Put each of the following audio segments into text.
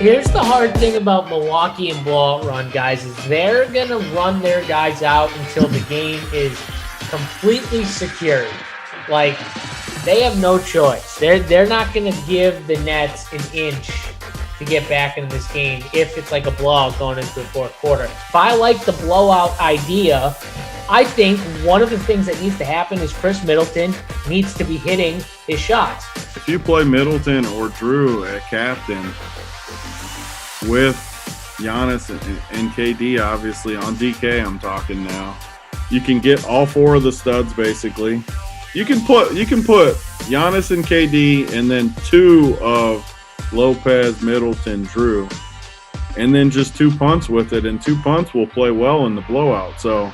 Here's the hard thing about Milwaukee and blowout run, guys, is they're going to run their guys out until the game is completely secured. Like, they have no choice. They're not going to give the Nets an inch to get back into this game if it's like a blowout going into the fourth quarter. If I like the blowout idea, I think one of the things that needs to happen is Chris Middleton needs to be hitting his shots. If you play Middleton or Drew at captain with Giannis and KD, obviously on DK I'm talking now, you can get all four of the studs basically. You can put Giannis and KD and then two of Lopez, Middleton, Drew, and then just two punts with it, and two punts will play well in the blowout. So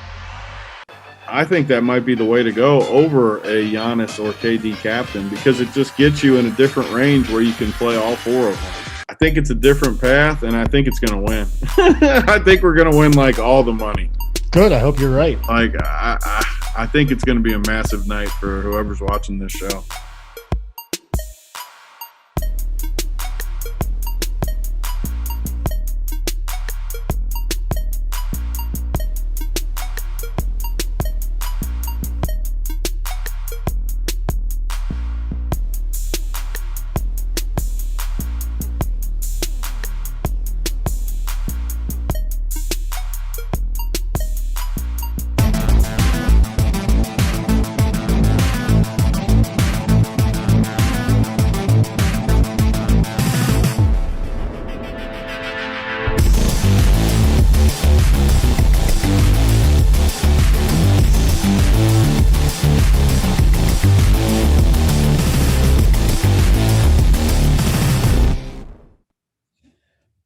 I think that might be the way to go over a Giannis or KD captain, because it just gets you in a different range where you can play all four of them. I think it's a different path, and I think it's going to win. I think we're going to win like all the money. Good. I hope you're right. Like I think it's going to be a massive night for whoever's watching this show.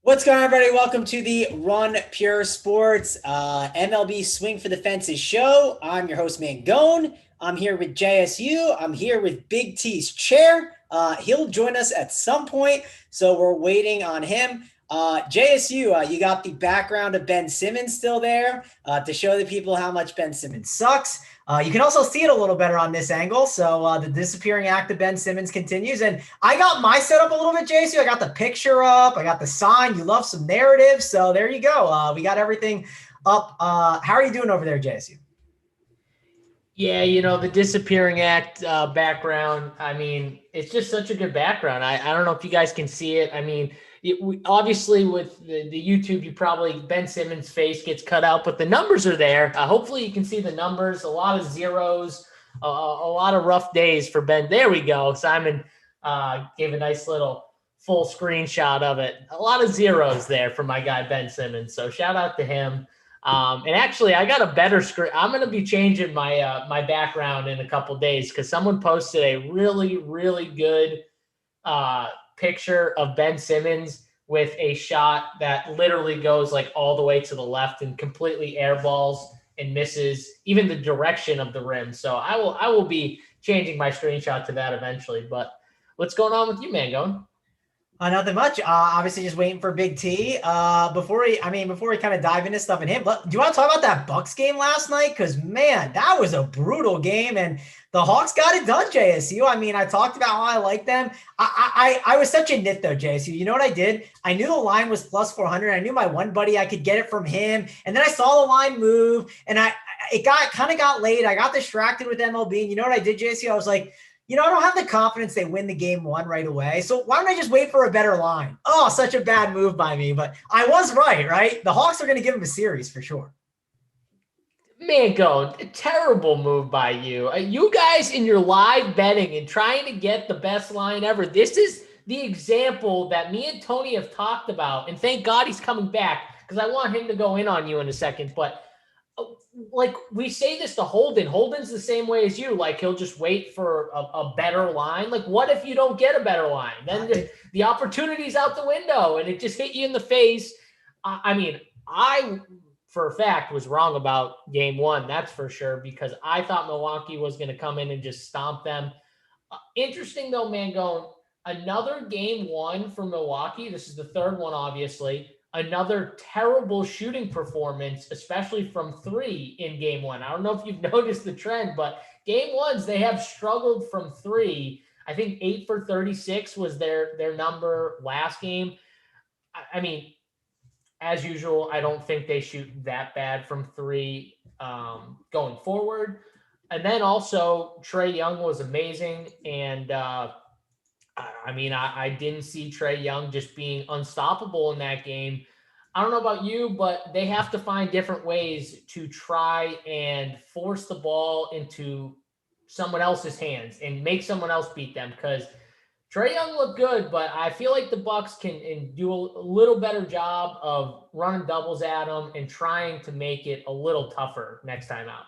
What's going on, everybody? Welcome to the Run Pure Sports MLB Swing for the Fences show. I'm your host, Mangone. I'm here with JSU. I'm here with Big T's chair. He'll join us at some point, so we're waiting on him. JSU, you got the background of Ben Simmons still there to show the people how much Ben Simmons sucks. You can also see it a little better on this angle. So the disappearing act of Ben Simmons continues. And I got my setup a little bit, JSU. I got the picture up. I got the sign. You love some narrative. So there you go. We got everything up. How are you doing over there, JSU? Yeah, you know, the disappearing act background, I mean, it's just such a good background. I don't know if you guys can see it. I mean, obviously with the YouTube, you probably Ben Simmons' face gets cut out, but the numbers are there. Hopefully you can see the numbers. A lot of zeros, a lot of rough days for Ben. There we go. Simon gave a nice little full screenshot of it. A lot of zeros there for my guy Ben Simmons. So shout out to him. And actually, I got a better screen. I'm going to be changing my my background in a couple days because someone posted a really, really good picture of Ben Simmons with a shot that literally goes like all the way to the left and completely airballs and misses even the direction of the rim. So I will be changing my screenshot to that eventually. But what's going on with you, Mangone? Nothing much. Obviously, just waiting for Big T. Before we kind of dive into stuff in him, do you want to talk about that Bucks game last night? Because man, that was a brutal game, and the Hawks got it done. JSU. I mean, I talked about how I like them. I was such a nit though, JSU. You know what I did? I knew the line was plus 400. I knew my one buddy, I could get it from him, and then I saw the line move, and it got late. I got distracted with MLB, and you know what I did, JSU? I was like, I don't have the confidence they win the game one right away. So why don't I just wait for a better line? Oh, such a bad move by me. But I was right? The Hawks are going to give him a series for sure. Mangone, terrible move by you. You guys in your live betting and trying to get the best line ever. This is the example that me and Tony have talked about. And thank God he's coming back because I want him to go in on you in a second. But like we say this to Holden. Holden's the same way as you. Like he'll just wait for a better line. Like what if you don't get a better line? Then the opportunity's out the window and it just hit you in the face. I mean, I for a fact was wrong about game one. That's for sure, because I thought Milwaukee was going to come in and just stomp them. Interesting though, Mangone, another game one for Milwaukee. This is the third one, obviously. Another terrible shooting performance, especially from three in game one. I don't know if you've noticed the trend, but game ones, they have struggled from three. I think 8 for 36 was their number last game. I mean, as usual, I don't think they shoot that bad from three going forward. And then also Trae Young was amazing. And I mean, I didn't see Trae Young just being unstoppable in that game. I don't know about you, but they have to find different ways to try and force the ball into someone else's hands and make someone else beat them, because Trae Young looked good, but I feel like the Bucks can do a little better job of running doubles at him and trying to make it a little tougher next time out.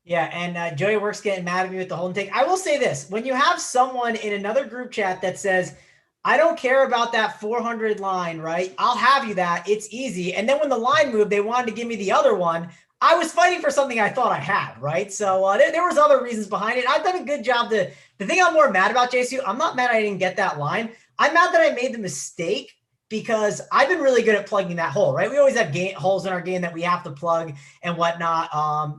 Yeah, and Joey Works getting mad at me with the Holden take. I will say this. When you have someone in another group chat that says, I don't care about that 400 line, right? I'll have you that. It's easy. And then when the line moved, they wanted to give me the other one. I was fighting for something I thought I had, right? So there was other reasons behind it. I've done a good job. The thing I'm more mad about, JSU, I'm not mad I didn't get that line. I'm mad that I made the mistake, because I've been really good at plugging that hole, right? We always have holes in our game that we have to plug and whatnot.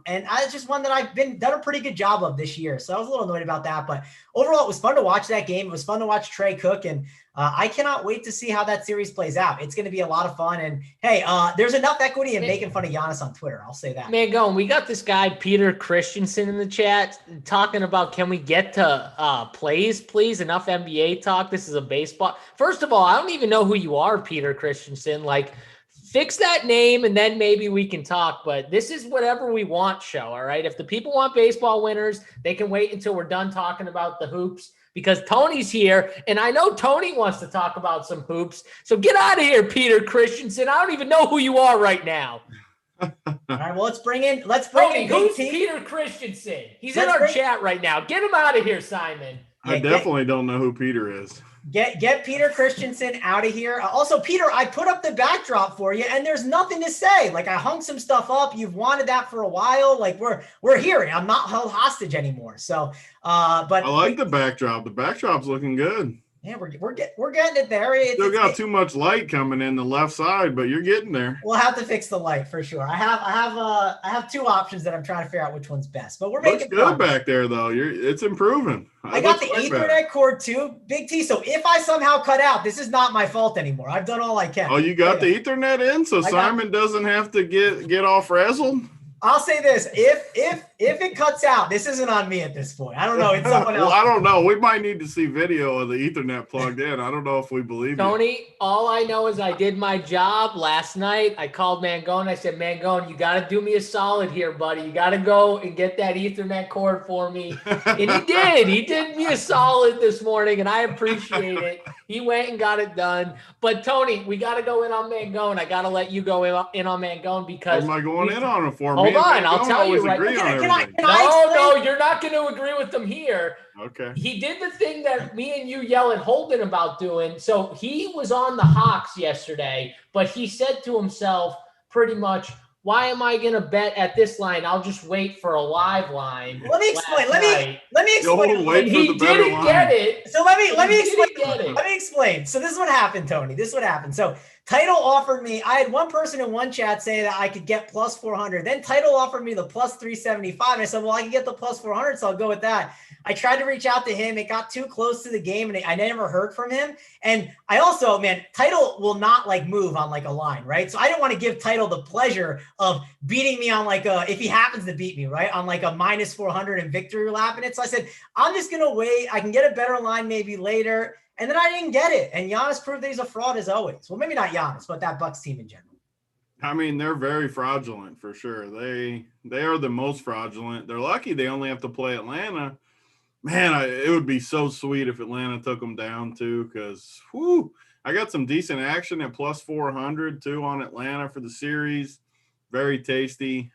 And it's just one that I've done a pretty good job of this year. So I was a little annoyed about that, but overall it was fun to watch that game. It was fun to watch Trae cook, and I cannot wait to see how that series plays out. It's going to be a lot of fun. And hey, there's enough equity in making fun of Giannis on Twitter. I'll say that. Man, we got this guy, Peter Christensen, in the chat talking about, can we get to plays, please? Enough NBA talk. This is a baseball. First of all, I don't even know who you are, Peter Christensen. Like, fix that name and then maybe we can talk. But this is whatever we want show, all right? If the people want baseball winners, they can wait until we're done talking about the hoops, because Tony's here, and I know Tony wants to talk about some hoops. So get out of here, Peter Christensen. I don't even know who you are right now. All right, well, let's bring in Tony, who's BigT. Peter Christensen? He's in our chat right now. Get him out of here, Simon. I definitely don't know who Peter is. Get Peter Christensen out of here. Also, Peter, I put up the backdrop for you, and there's nothing to say. Like, I hung some stuff up. You've wanted that for a while. Like, we're here. I'm not held hostage anymore. So, but I like the backdrop. The backdrop's looking good. Yeah, we're getting it there. Still got too much light coming in the left side, but you're getting there. We'll have to fix the light for sure. I have two options that I'm trying to figure out which one's best. But we're making good back there though. It's improving. I got the Ethernet cord too, Big T. So if I somehow cut out, this is not my fault anymore. I've done all I can. Oh, you got the Ethernet in, so Simon doesn't have to get all frazzled? I'll say this: if it cuts out, this isn't on me at this point. I don't know. It's someone else. Well, I don't know. We might need to see video of the Ethernet plugged in. I don't know if we believe Tony, all I know is I did my job last night. I called Mangone. I said, Mangone, you got to do me a solid here, buddy. You got to go and get that Ethernet cord for me. And he did. He did me a solid this morning, and I appreciate it. He went and got it done. But, Tony, we got to go in on Mangone. I got to let you go in on Mangone because – am I going in on it for me? Hold on. I'll tell you right now. No, you're not going to agree with them here. Okay. He did the thing that me and you yell at Holden about doing. So he was on the Hawks yesterday, but he said to himself pretty much, why am I going to bet at this line? I'll just wait for a live line. Let me explain. Let me explain. He didn't get it. So let me explain. Let me explain. So this is what happened, Tony. This is what happened. So Title offered me, I had one person in one chat say that I could get plus 400. Then Title offered me the plus 375. And I said, well, I can get the plus 400, so I'll go with that. I tried to reach out to him. It got too close to the game, and I never heard from him. And I also, Title will not move on a line, right? So I didn't want to give Title the pleasure of beating me on if he happens to beat me, right, on a minus 400 and victory lap in it. So I said, I'm just going to wait. I can get a better line maybe later. And then I didn't get it. And Giannis proved that he's a fraud as always. Well, maybe not Giannis, but that Bucks team in general. They're very fraudulent for sure. They are the most fraudulent. They're lucky they only have to play Atlanta. Man, it would be so sweet if Atlanta took them down too, because I got some decent action at plus 400 too on Atlanta for the series. Very tasty.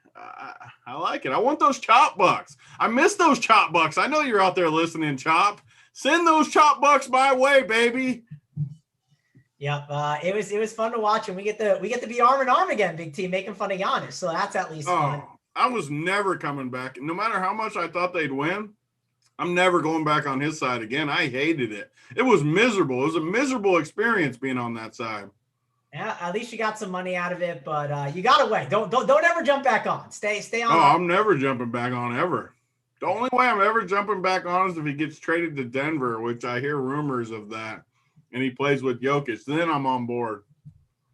I like it. I want those chop bucks. I miss those chop bucks. I know you're out there listening, Chop. Send those chop bucks my way, baby. Yep, it was fun to watch, and we get to be arm in arm again, Big T, making fun of Giannis. So that's at least fun. I was never coming back. No matter how much I thought they'd win, I'm never going back on his side again. I hated it. It was miserable. It was a miserable experience being on that side. Yeah, at least you got some money out of it, but you got away. Don't ever jump back on. Stay on. Oh, I'm never jumping back on ever. The only way I'm ever jumping back on is if he gets traded to Denver, which I hear rumors of that, and he plays with Jokic. Then I'm on board.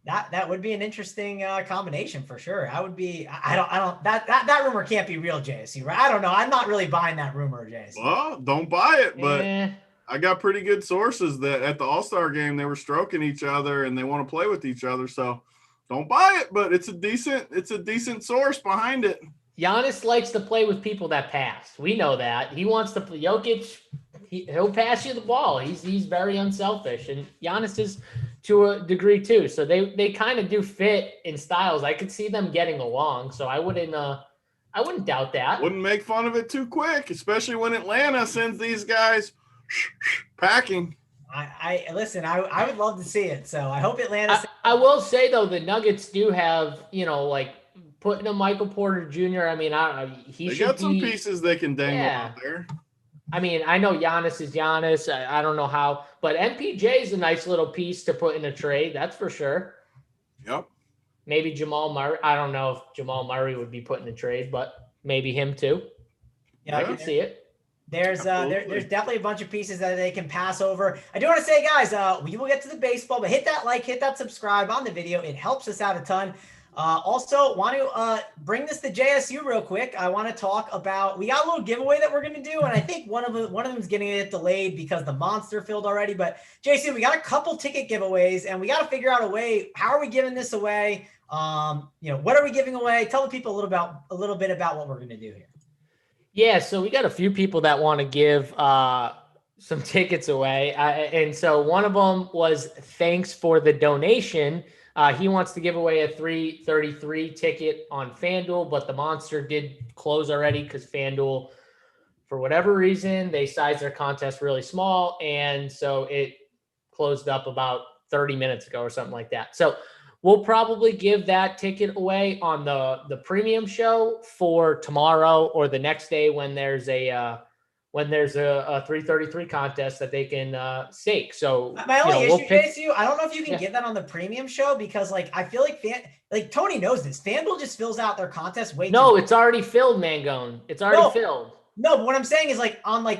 That would be an interesting combination for sure. I would be. I don't. That rumor can't be real, JSU. Right? I don't know. I'm not really buying that rumor, JSU. Well, don't buy it, but I got pretty good sources that at the All-Star game they were stroking each other and they want to play with each other. So don't buy it, but it's a decent source behind it. Giannis likes to play with people that pass. We know that. He wants to play. Jokic, he'll pass you the ball. He's very unselfish, and Giannis is to a degree too. So they kind of do fit in styles. I could see them getting along. So I wouldn't doubt that. Wouldn't make fun of it too quick, especially when Atlanta sends these guys packing. I listen. I would love to see it. So I hope Atlanta. I will say though, the Nuggets do have like putting a Michael Porter Jr. I mean, they got some pieces they can dangle out there. I mean, I know Giannis is Giannis. I don't know how, but MPJ is a nice little piece to put in a trade. That's for sure. Yep. Maybe Jamal Murray. I don't know if Jamal Murray would be put in a trade, but maybe him too. Yeah, I can see it. There's definitely a bunch of pieces that they can pass over. I do want to say, guys, we will get to the baseball, but hit that like, hit that subscribe on the video. It helps us out a ton. Also want to bring this to JSU real quick. I want to talk about, we got a little giveaway that we're going to do. And I think one of them is getting it delayed because the monster filled already, but JSU, we got a couple ticket giveaways and we got to figure out a way. How are we giving this away? What are we giving away? Tell the people a little bit about what we're going to do here. Yeah. So we got a few people that want to give, some tickets away. And so one of them was thanks for the donation. He wants to give away a 333 ticket on FanDuel, but the monster did close already because FanDuel, for whatever reason, they sized their contest really small. And so it closed up about 30 minutes ago or something like that. So we'll probably give that ticket away on the premium show for tomorrow or the next day when there's a 333 contest that they can stake. So my only issue, JSU, I don't know if you can get that on the premium show because I feel like Tony knows this. FanDuel just fills out their contest way too much. It's already filled, Mangone. It's already filled. No, but what I'm saying is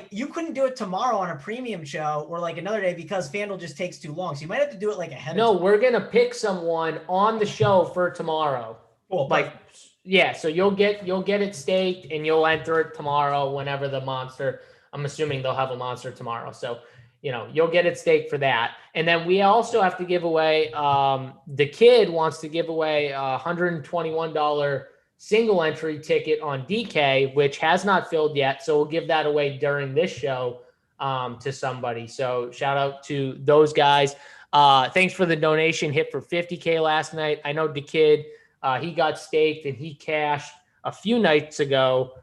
you couldn't do it tomorrow on a premium show or another day because FanDuel just takes too long. So you might have to do it ahead of time. No, we're gonna pick someone on the show for tomorrow. Cool. Yeah, so you'll get it staked and you'll enter it tomorrow whenever the monster. I'm assuming they'll have a monster tomorrow. So, you'll get it staked for that. And then we also have to give away, the kid wants to give away a $121 single entry ticket on DK, which has not filled yet. So we'll give that away during this show to somebody. So shout out to those guys. Thanks for the donation. Hit for 50K last night. I know the kid, he got staked and he cashed a few nights ago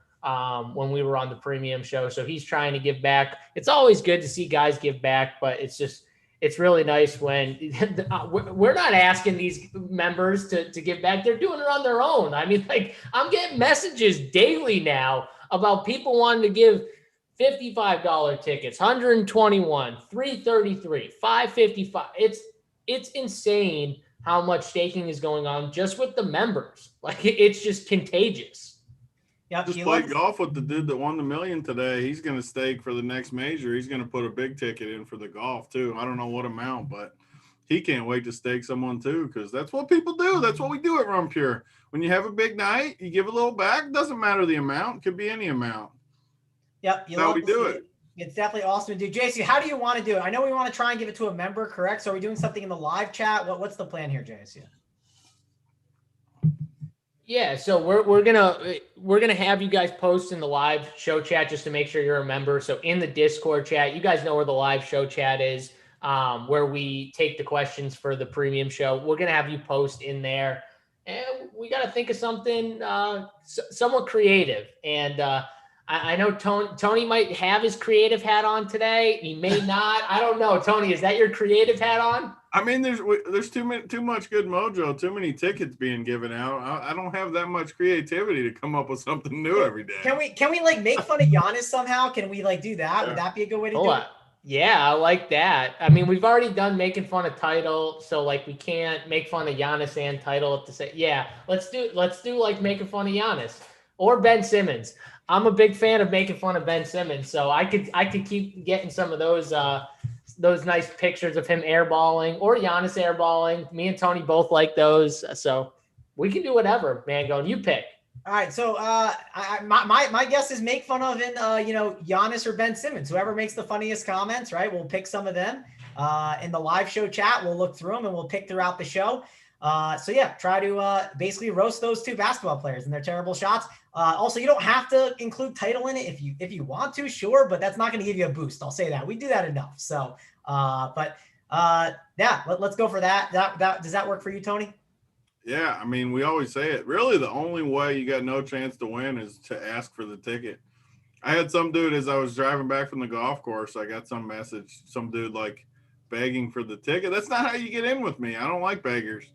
when we were on the premium show. So he's trying to give back. It's always good to see guys give back, but it's really nice when we're not asking these members to give back. They're doing it on their own. I mean, I'm getting messages daily now about people wanting to give $55 tickets, 121, 333, 555. It's insane how much staking is going on just with the members. It's just contagious. Yep, just played golf with the dude that won the $1 million today. He's going to stake for the next major. He's going to put a big ticket in for the golf too. I don't know what amount, but he can't wait to stake someone too because that's what people do. That's what we do at Run Pure. When you have a big night, you give a little back. It doesn't matter the amount. It could be any amount. Yep. That's how we do it. It's definitely awesome to do. JC, how do you want to do it? I know we want to try and give it to a member, correct? So are we doing something in the live chat? What's the plan here, JC? Yeah, so we're gonna have you guys post in the live show chat just to make sure you're a member. So in the Discord chat, you guys know where the live show chat is, where we take the questions for the premium show. We're gonna have you post in there, and we got to think of something somewhat creative. And I know Tony might have his creative hat on today. He may not. I don't know. Tony, is that your creative hat on? I mean, there's too much good mojo, too many tickets being given out. I don't have that much creativity to come up with something new every day. Can we make fun of Giannis somehow? Can we do that? Yeah. Would that be a good way to do it? Yeah, I like that. I mean, we've already done making fun of Title, so we can't make fun of Giannis and Title to say, yeah, let's do making fun of Giannis or Ben Simmons. I'm a big fan of making fun of Ben Simmons, so I could keep getting some of those those nice pictures of him airballing or Giannis airballing. Me and Tony both like those. So we can do whatever, man. Going, you pick. All right, so my guess is make fun of Giannis or Ben Simmons, whoever makes the funniest comments, right? We'll pick some of them in the live show chat. We'll look through them and we'll pick throughout the show. So yeah, try to basically roast those two basketball players and their terrible shots. Also, you don't have to include title in it if you want to, sure, but that's not going to give you a boost. I'll say that we do that enough. So, yeah, let's go for that. That does that work for you, Tony? Yeah, I mean, we always say it. Really, the only way you got no chance to win is to ask for the ticket. I had some dude, as I was driving back from the golf course, I got some message, some dude like begging for the ticket. That's not how you get in with me. I don't like beggars.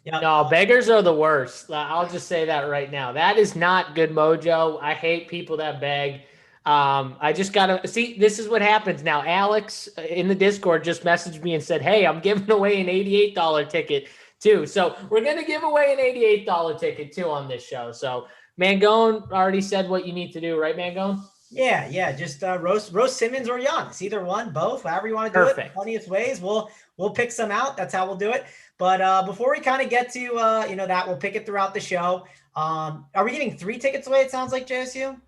Yep. No, beggars are the worst. I'll just say that right now. That is not good mojo. I hate people that beg. I just got to see, this is what happens now. Alex in the Discord just messaged me and said, hey, I'm giving away an $88 ticket too. So we're going to give away an $88 ticket too on this show. So Mangone already said what you need to do, right, Mangone? Yeah. Just roast Simmons or Giannis, either one, both, however you want to do it. Funniest ways. We'll pick some out. That's how we'll do it. But before we kind of get to that, we'll pick it throughout the show. Are we giving 3 tickets away? It sounds like, JSU.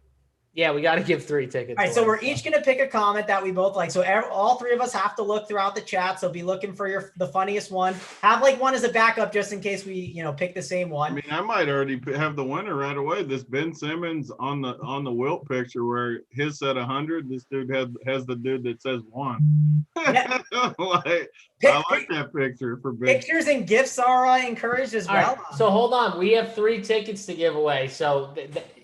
Yeah, we got to give 3 tickets. All right, so we're each going to pick a comment that we both like. So all 3 of us have to look throughout the chat. So be looking for the funniest one. Have like one as a backup just in case we, pick the same one. I mean, I might already have the winner right away. This Ben Simmons on the Wilt picture where his said 100. This dude has the dude that says 1. Yeah. I like that picture for big. Pictures and gifts are encouraged as well. Right, so hold on, we have 3 tickets to give away. So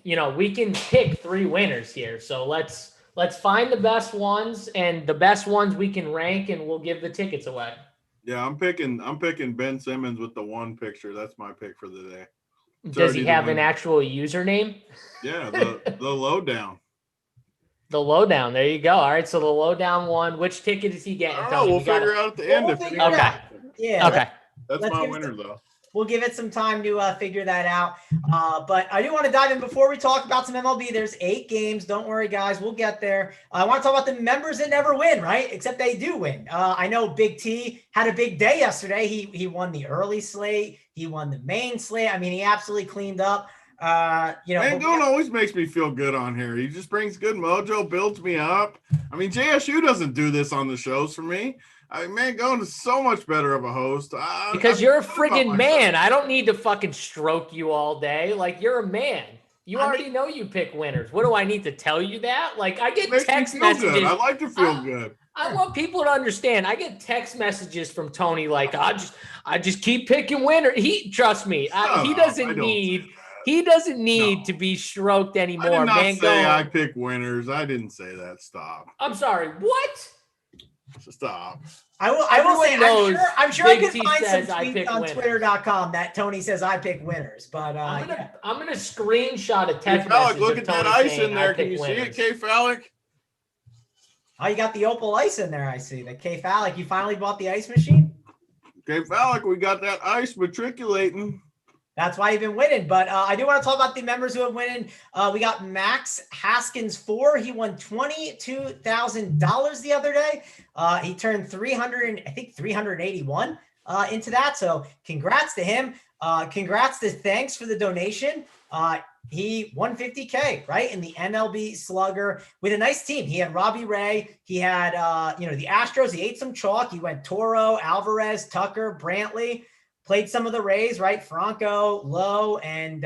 we can pick 3 winners here. So let's find the best ones, and the best ones we can rank, and we'll give the tickets away. Yeah, I'm picking Ben Simmons with the 1 picture. That's my pick for the day. Does he have an actual username? Yeah, the lowdown. The lowdown. There you go. All right. So the lowdown one. Which ticket is he getting? Oh, we'll figure out at the end. Okay. Yeah. Okay. That's my winner, though. We'll give it some time to figure that out. But I do want to dive in before we talk about some MLB. There's 8 games. Don't worry, guys. We'll get there. I want to talk about the members that never win, right? Except they do win. I know Big T had a big day yesterday. He won the early slate. He won the main slate. I mean, he absolutely cleaned up. Mangone always makes me feel good on here. He just brings good mojo, builds me up. I mean, JSU doesn't do this on the shows for me. I mean, Mangone is so much better of a host. Because you're a friggin' man. I don't need to fucking stroke you all day. Like, you're a man. You already know you pick winners. What do I need to tell you that? Like, I get text messages. Good. I like to feel good. I want people to understand. I get text messages from Tony like, I just keep picking winners. Trust me. He doesn't need to be stroked anymore. I did not say I pick winners. I didn't say that. Stop. I'm sorry. What? Stop. I will say, I'm sure I could find some tweets on Twitter.com that Tony says I pick winners, but I'm gonna screenshot a text message. Look at that ice in there. Can you see it, K Phallic? Oh, you got the Opal ice in there. I see the K Phallic. You finally bought the ice machine. K Phallic, we got that ice matriculating. That's why you've been winning. But I do want to talk about the members who have winning. We got Max Haskins 4. He won $22,000 the other day. He turned 381 into that. So congrats to him. Congrats to Thanks for the donation. He won $50K, right, in the MLB Slugger with a nice team. He had Robbie Ray. He had, the Astros. He ate some chalk. He went Toro, Alvarez, Tucker, Brantley. Played some of the Rays, right? Franco, Lowe, and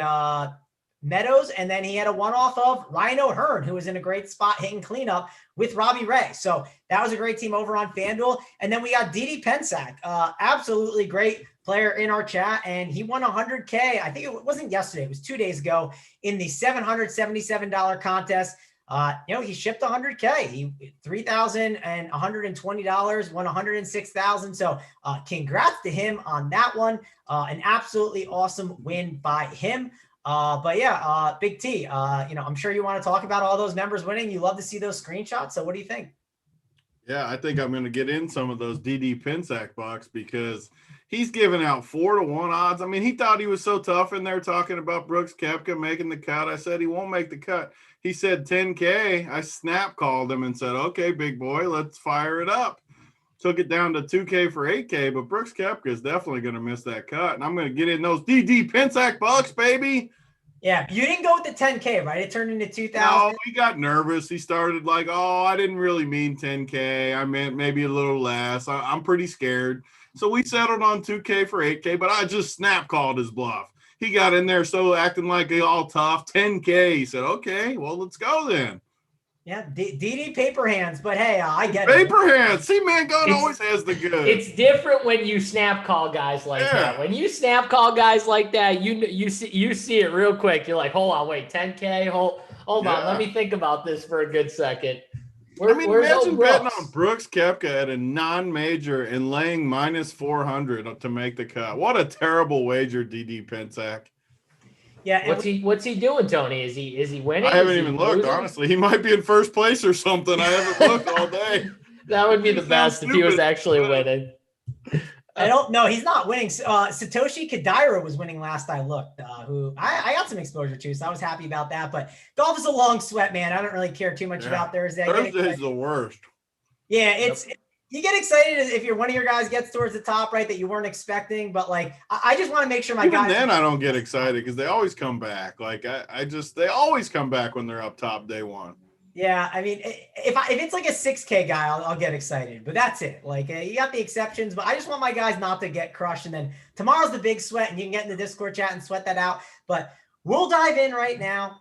Meadows. And then he had a one-off of Ryan O'Hearn, who was in a great spot hitting cleanup with Robbie Ray. So that was a great team over on FanDuel. And then we got Didi Pensack, absolutely great player in our chat. And he won $100K. I think it wasn't yesterday. It was 2 days ago in the $777 contest. He shipped $100K. He $3,120, won $106,000. So congrats to him on that one. An absolutely awesome win by him. Big T, I'm sure you want to talk about all those members winning. You love to see those screenshots. So what do you think? Yeah, I think I'm going to get in some of those DD Pensack bucks because He's giving out 4-1 odds. I mean, he thought he was so tough in there talking about Brooks Koepka making the cut. I said he won't make the cut. He said 10K. I snap called him and said, okay, big boy, let's fire it up. Took it down to 2K for 8K, but Brooks Koepka is definitely going to miss that cut. And I'm going to get in those DD Pensac bucks, baby. Yeah, you didn't go with the 10K, right? It turned into 2,000. No, he got nervous. He started like, oh, I didn't really mean 10K. I meant maybe a little less. I'm pretty scared. So we settled on 2K for 8K, but I just snap called his bluff. He got in there so acting like he all tough. 10K. He said, okay, well, let's go then. Yeah, DD paper hands, but hey, I get paper hands. See, man, God always has the good. It's different when you snap call guys like that. When you snap call guys like that, you see it real quick. You're like, hold on, wait, 10K, hold on, let me think about this for a good second. Imagine betting on Brooks Koepka at a non-major and laying -400 to make the cut. What a terrible wager, DD Pensac. Yeah, what's he doing, Tony? Is he winning? I haven't even looked, honestly. He might be in first place or something. I haven't looked all day. That would be the best if he was actually winning. I don't know. He's not winning. Satoshi Kodaira was winning last I looked, who I got some exposure to, so I was happy about that. But golf is a long sweat, man. I don't really care too much about Thursday. Thursday's the worst. Yeah, you get excited if you're one of your guys gets towards the top, right, that you weren't expecting. But like, I just want to make sure my guys. Then I don't get excited because they always come back. Like they always come back when they're up top day one. Yeah, I mean, if it's like a 6K guy, I'll get excited. But that's it. Like, you got the exceptions, but I just want my guys not to get crushed. And then tomorrow's the big sweat, and you can get in the Discord chat and sweat that out. But we'll dive in right now.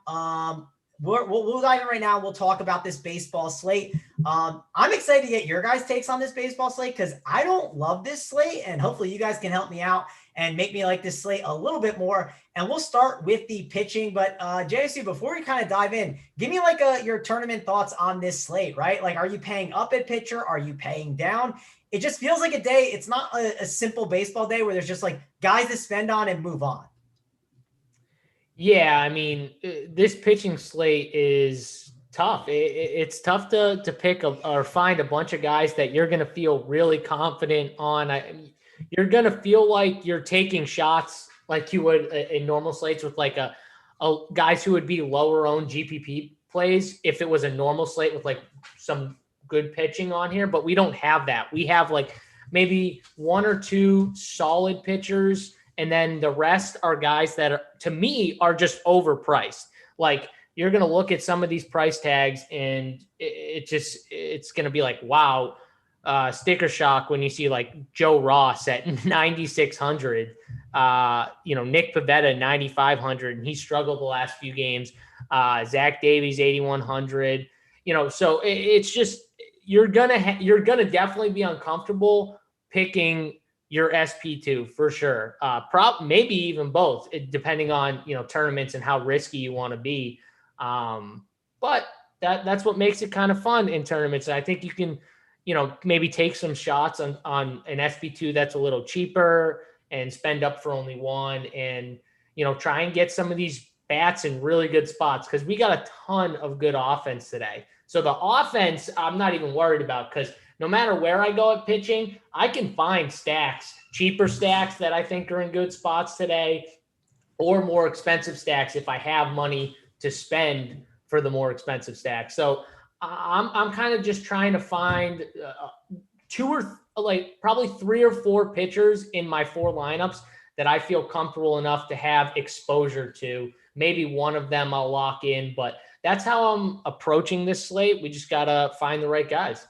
We'll dive in right now. We'll talk about this baseball slate. I'm excited to get your guys' takes on this baseball slate because I don't love this slate, and hopefully you guys can help me out and make me like this slate a little bit more. And we'll start with the pitching. But JSU, before we kind of dive in, give me like your tournament thoughts on this slate, right? Like, are you paying up at pitcher? Are you paying down? It just feels like a day. It's not a simple baseball day where there's just like guys to spend on and move on. Yeah, I mean, this pitching slate is tough. It's tough to pick or find a bunch of guys that you're going to feel really confident on. You're going to feel like you're taking shots like you would in normal slates with like a guys who would be lower owned GPP plays if it was a normal slate with like some good pitching on here. But we don't have that. We have like maybe one or two solid pitchers, and then the rest are guys that are, to me, are just overpriced. Like, you're going to look at some of these price tags and it's going to be like, wow, sticker shock when you see like Joe Ross at 9,600, Nick Pivetta 9,500, and he struggled the last few games. Zach Davies 8,100. So it's just you're gonna definitely be uncomfortable picking your SP2 for sure. Maybe even both, depending on tournaments and how risky you want to be. But that's what makes it kind of fun in tournaments. And I think you can, maybe take some shots on an SP2 that's a little cheaper and spend up for only one, and try and get some of these bats in really good spots because we got a ton of good offense today. So the offense, I'm not even worried about because no matter where I go at pitching, I can find stacks, cheaper stacks that I think are in good spots today, or more expensive stacks if I have money to spend for the more expensive stacks. So I'm kind of just trying to find probably 3 or 4 pitchers in my 4 lineups that I feel comfortable enough to have exposure to. Maybe one of them I'll lock in, but that's how I'm approaching this slate. We just got to find the right guys.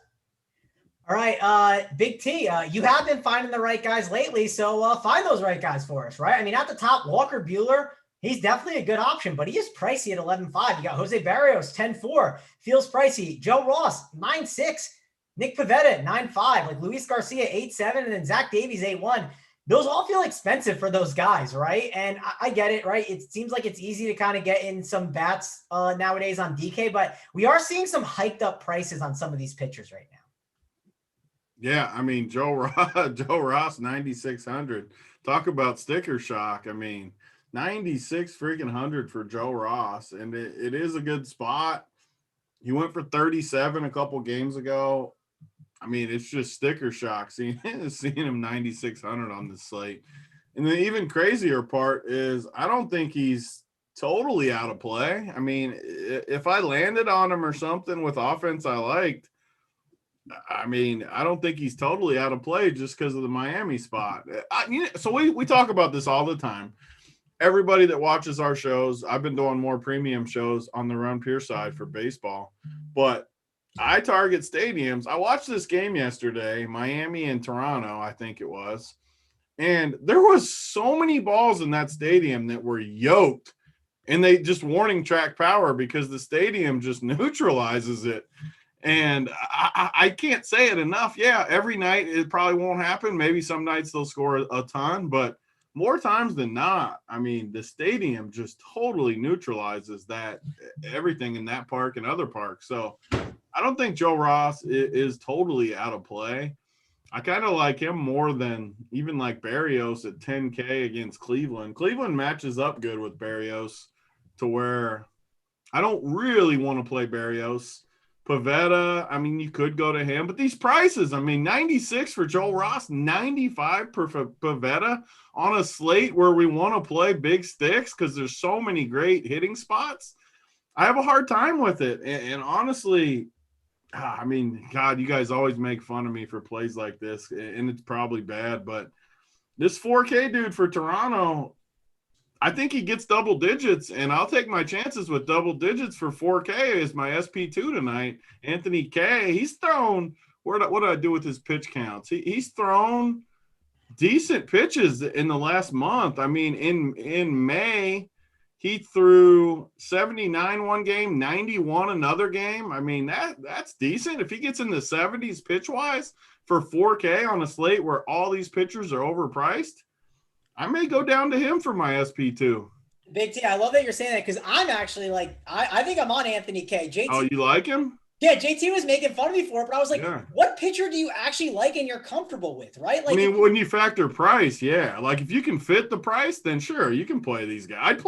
All right, Big T, you have been finding the right guys lately, so find those right guys for us, right? I mean, at the top, Walker Buehler, he's definitely a good option, but he is pricey at 11.5. You got Jose Barrios, 10.4. Feels pricey. Joe Ross, 9.6. Nick Pivetta, 9.5. Like Luis Garcia, 8.7. And then Zach Davies, 8.1. Those all feel expensive for those guys, right? And I get it, right? It seems like it's easy to kind of get in some bats nowadays on DK, but we are seeing some hiked up prices on some of these pitchers right now. Yeah, I mean, Joe Ross, 9,600. Talk about sticker shock. I mean, 96 freaking hundred for Joe Ross, and it is a good spot. He went for 37 a couple games ago. I mean, it's just sticker shock seeing him 9,600 on the slate. And the even crazier part is I don't think he's totally out of play. I mean, if I landed on him or something with offense I liked, I mean, I don't think he's totally out of play just because of the Miami spot. So we talk about this all the time. Everybody that watches our shows, I've been doing more premium shows on the Run Pure side for baseball, but I target stadiums. I watched this game yesterday, Miami and Toronto, I think it was, and there was so many balls in that stadium that were yoked, and they just warning track power because the stadium just neutralizes it. And I can't say it enough. Yeah, every night it probably won't happen. Maybe some nights they'll score a ton, but more times than not, I mean, the stadium just totally neutralizes that everything in that park and other parks. So I don't think Joe Ross is totally out of play. I kind of like him more than even like Berrios at 10K against Cleveland. Cleveland matches up good with Berrios to where I don't really want to play Berrios. Pavetta, I mean, you could go to him, but these prices, I mean, 96 for Joel Ross, 95 for Pavetta on a slate where we want to play big sticks because there's so many great hitting spots. I have a hard time with it. And honestly, I mean, God, you guys always make fun of me for plays like this, and it's probably bad, but this 4K dude for Toronto, I think he gets double digits, and I'll take my chances with double digits for 4K as my SP2 tonight. Anthony K, he's thrown – what did I do with his pitch counts? He's thrown decent pitches in the last month. I mean, in May, he threw 79 one game, 91 another game. I mean, that's decent. If he gets in the 70s pitch-wise for 4K on a slate where all these pitchers are overpriced, I may go down to him for my SP2. Big T, I love that you're saying that because I'm actually like, I think I'm on Anthony K. JT, oh, you like him? Yeah, JT was making fun of me for it, but I was like, what pitcher do you actually like and you're comfortable with, right? Like, I mean, when you factor price, yeah. Like, if you can fit the price, then sure, you can play these guys.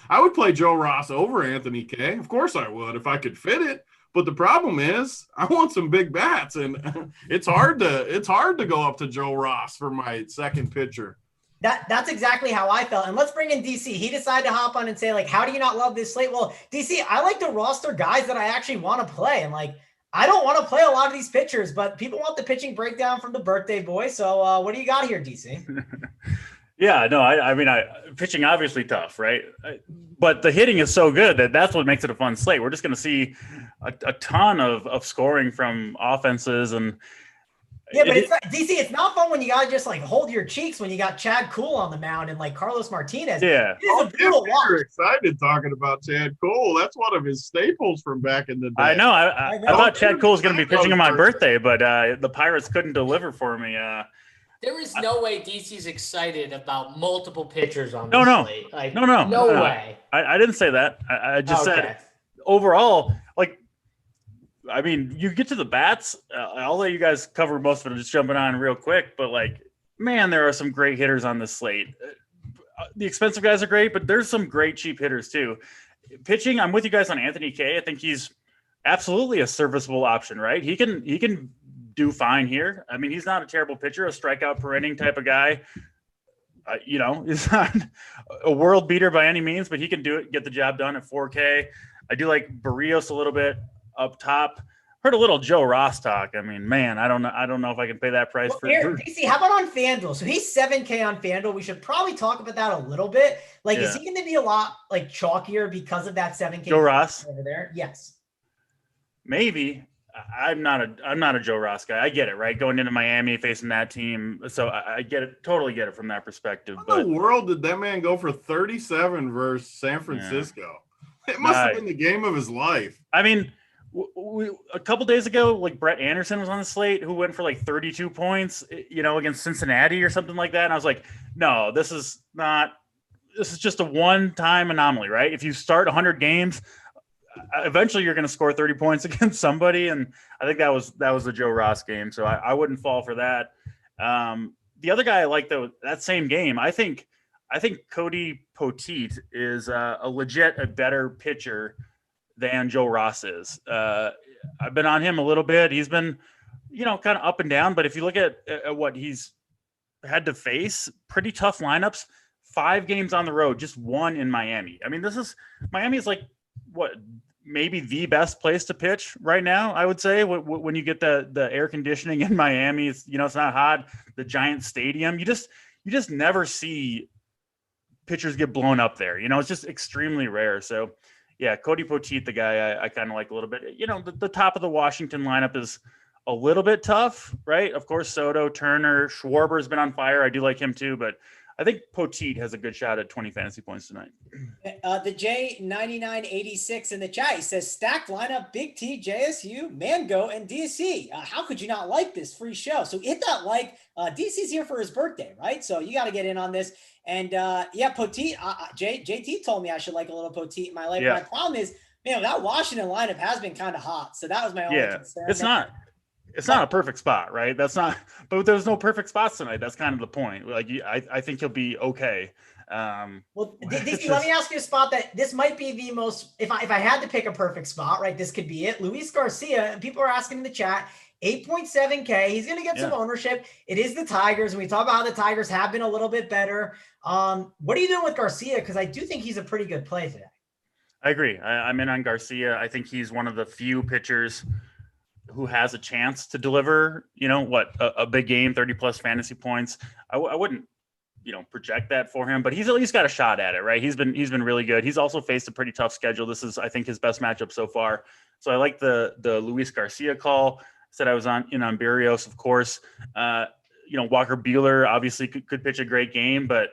I would play Joe Ross over Anthony K. Of course I would if I could fit it. But the problem is I want some big bats, and it's hard to go up to Joe Ross for my second pitcher. That's exactly how I felt. And let's bring in DC. He decided to hop on and say, like, how do you not love this slate? Well, DC, I like to roster guys that I actually want to play. And like, I don't want to play a lot of these pitchers, but people want the pitching breakdown from the birthday boy. So what do you got here, DC? Yeah, no, I mean, pitching obviously tough, right? But the hitting is so good that's what makes it a fun slate. We're just going to see a ton of scoring from offenses and. Yeah, but it's not, DC, it's not fun when you got to just like hold your cheeks when you got Chad Kuhl on the mound and like Carlos Martinez. Yeah. It is a brutal watch. You're excited talking about Chad Kuhl. That's one of his staples from back in the day. I know. I thought Chad Kuhl was going to be pitching on my birthday, but the Pirates couldn't deliver for me. There is no way DC's excited about multiple pitchers on this slate. Like, no way. I didn't say that. I just said overall, like, I mean, you get to the bats. I'll let you guys cover most of it. Just jumping on real quick, but like, man, there are some great hitters on this slate. The expensive guys are great, but there's some great cheap hitters too. Pitching, I'm with you guys on Anthony K. I think he's absolutely a serviceable option, right? He can do fine here. I mean, he's not a terrible pitcher, a strikeout per inning type of guy. He's not a world beater by any means, but he can do it, get the job done at 4K. I do like Berrios a little bit up top. Heard a little Joe Ross talk. I mean, man, I don't know if I can pay that price for DC, how about on FanDuel? So he's 7K on FanDuel. We should probably talk about that a little bit. Like, is he going to be a lot like chalkier because of that 7K Joe Ross over there? Yes. Maybe. I'm not a Joe Ross guy. I get it, right? Going into Miami, facing that team. So I get it, totally get it from that perspective. How in the world did that man go for 37 versus San Francisco? Yeah. It must have been the game of his life. I mean, a couple days ago, like Brett Anderson was on the slate who went for like 32 points, against Cincinnati or something like that. And I was like, no, this is just a one-time anomaly, right? If you start 100 games, eventually you're going to score 30 points against somebody. And I think that was the Joe Ross game. So I wouldn't fall for that. The other guy I like though, that same game, I think Cody Poteet is a better pitcher than Joe Ross is. I've been on him a little bit. He's been kind of up and down. But if you look at what he's had to face, pretty tough lineups. 5 games on the road, just 1 in Miami. I mean, Miami is like what, maybe the best place to pitch right now, I would say, when you get the air conditioning in Miami. It's, it's not hot, the giant stadium. You just never see pitchers get blown up there. It's just extremely rare. So yeah, Cody Poteet, the guy I kind of like a little bit. The top of the Washington lineup is a little bit tough, right? Of course, Soto, Turner, Schwarber's been on fire. I do like him too, but I think Poteet has a good shot at 20 fantasy points tonight. The J9986 in the chat, he says, stacked lineup, Big T, JSU, Mango, and DC. How could you not like this free show? So hit that like. DC's here for his birthday, right? So you got to get in on this. And yeah, Poteet, JT told me I should like a little Poteet in my life. Yeah. My problem is, that Washington lineup has been kind of hot. So that was my only concern. It's not a perfect spot, right? But there's no perfect spots tonight. That's kind of the point. Like, I think he'll be okay. Well, DC, let me ask you a spot that this might be the most, if I had to pick a perfect spot, right, this could be it. Luis Garcia, and people are asking in the chat, 8.7K. He's going to get some ownership. It is the Tigers. And we talk about how the Tigers have been a little bit better. What are you doing with Garcia? Because I do think he's a pretty good play today. I agree. I'm in on Garcia. I think he's one of the few pitchers who has a chance to deliver, a big game, 30 plus fantasy points. I wouldn't, project that for him, but he's at least got a shot at it, right? He's been really good. He's also faced a pretty tough schedule. This is, I think, his best matchup so far. So I like the Luis Garcia call. Said I was on Berrios, of course. Walker Buehler obviously could pitch a great game, but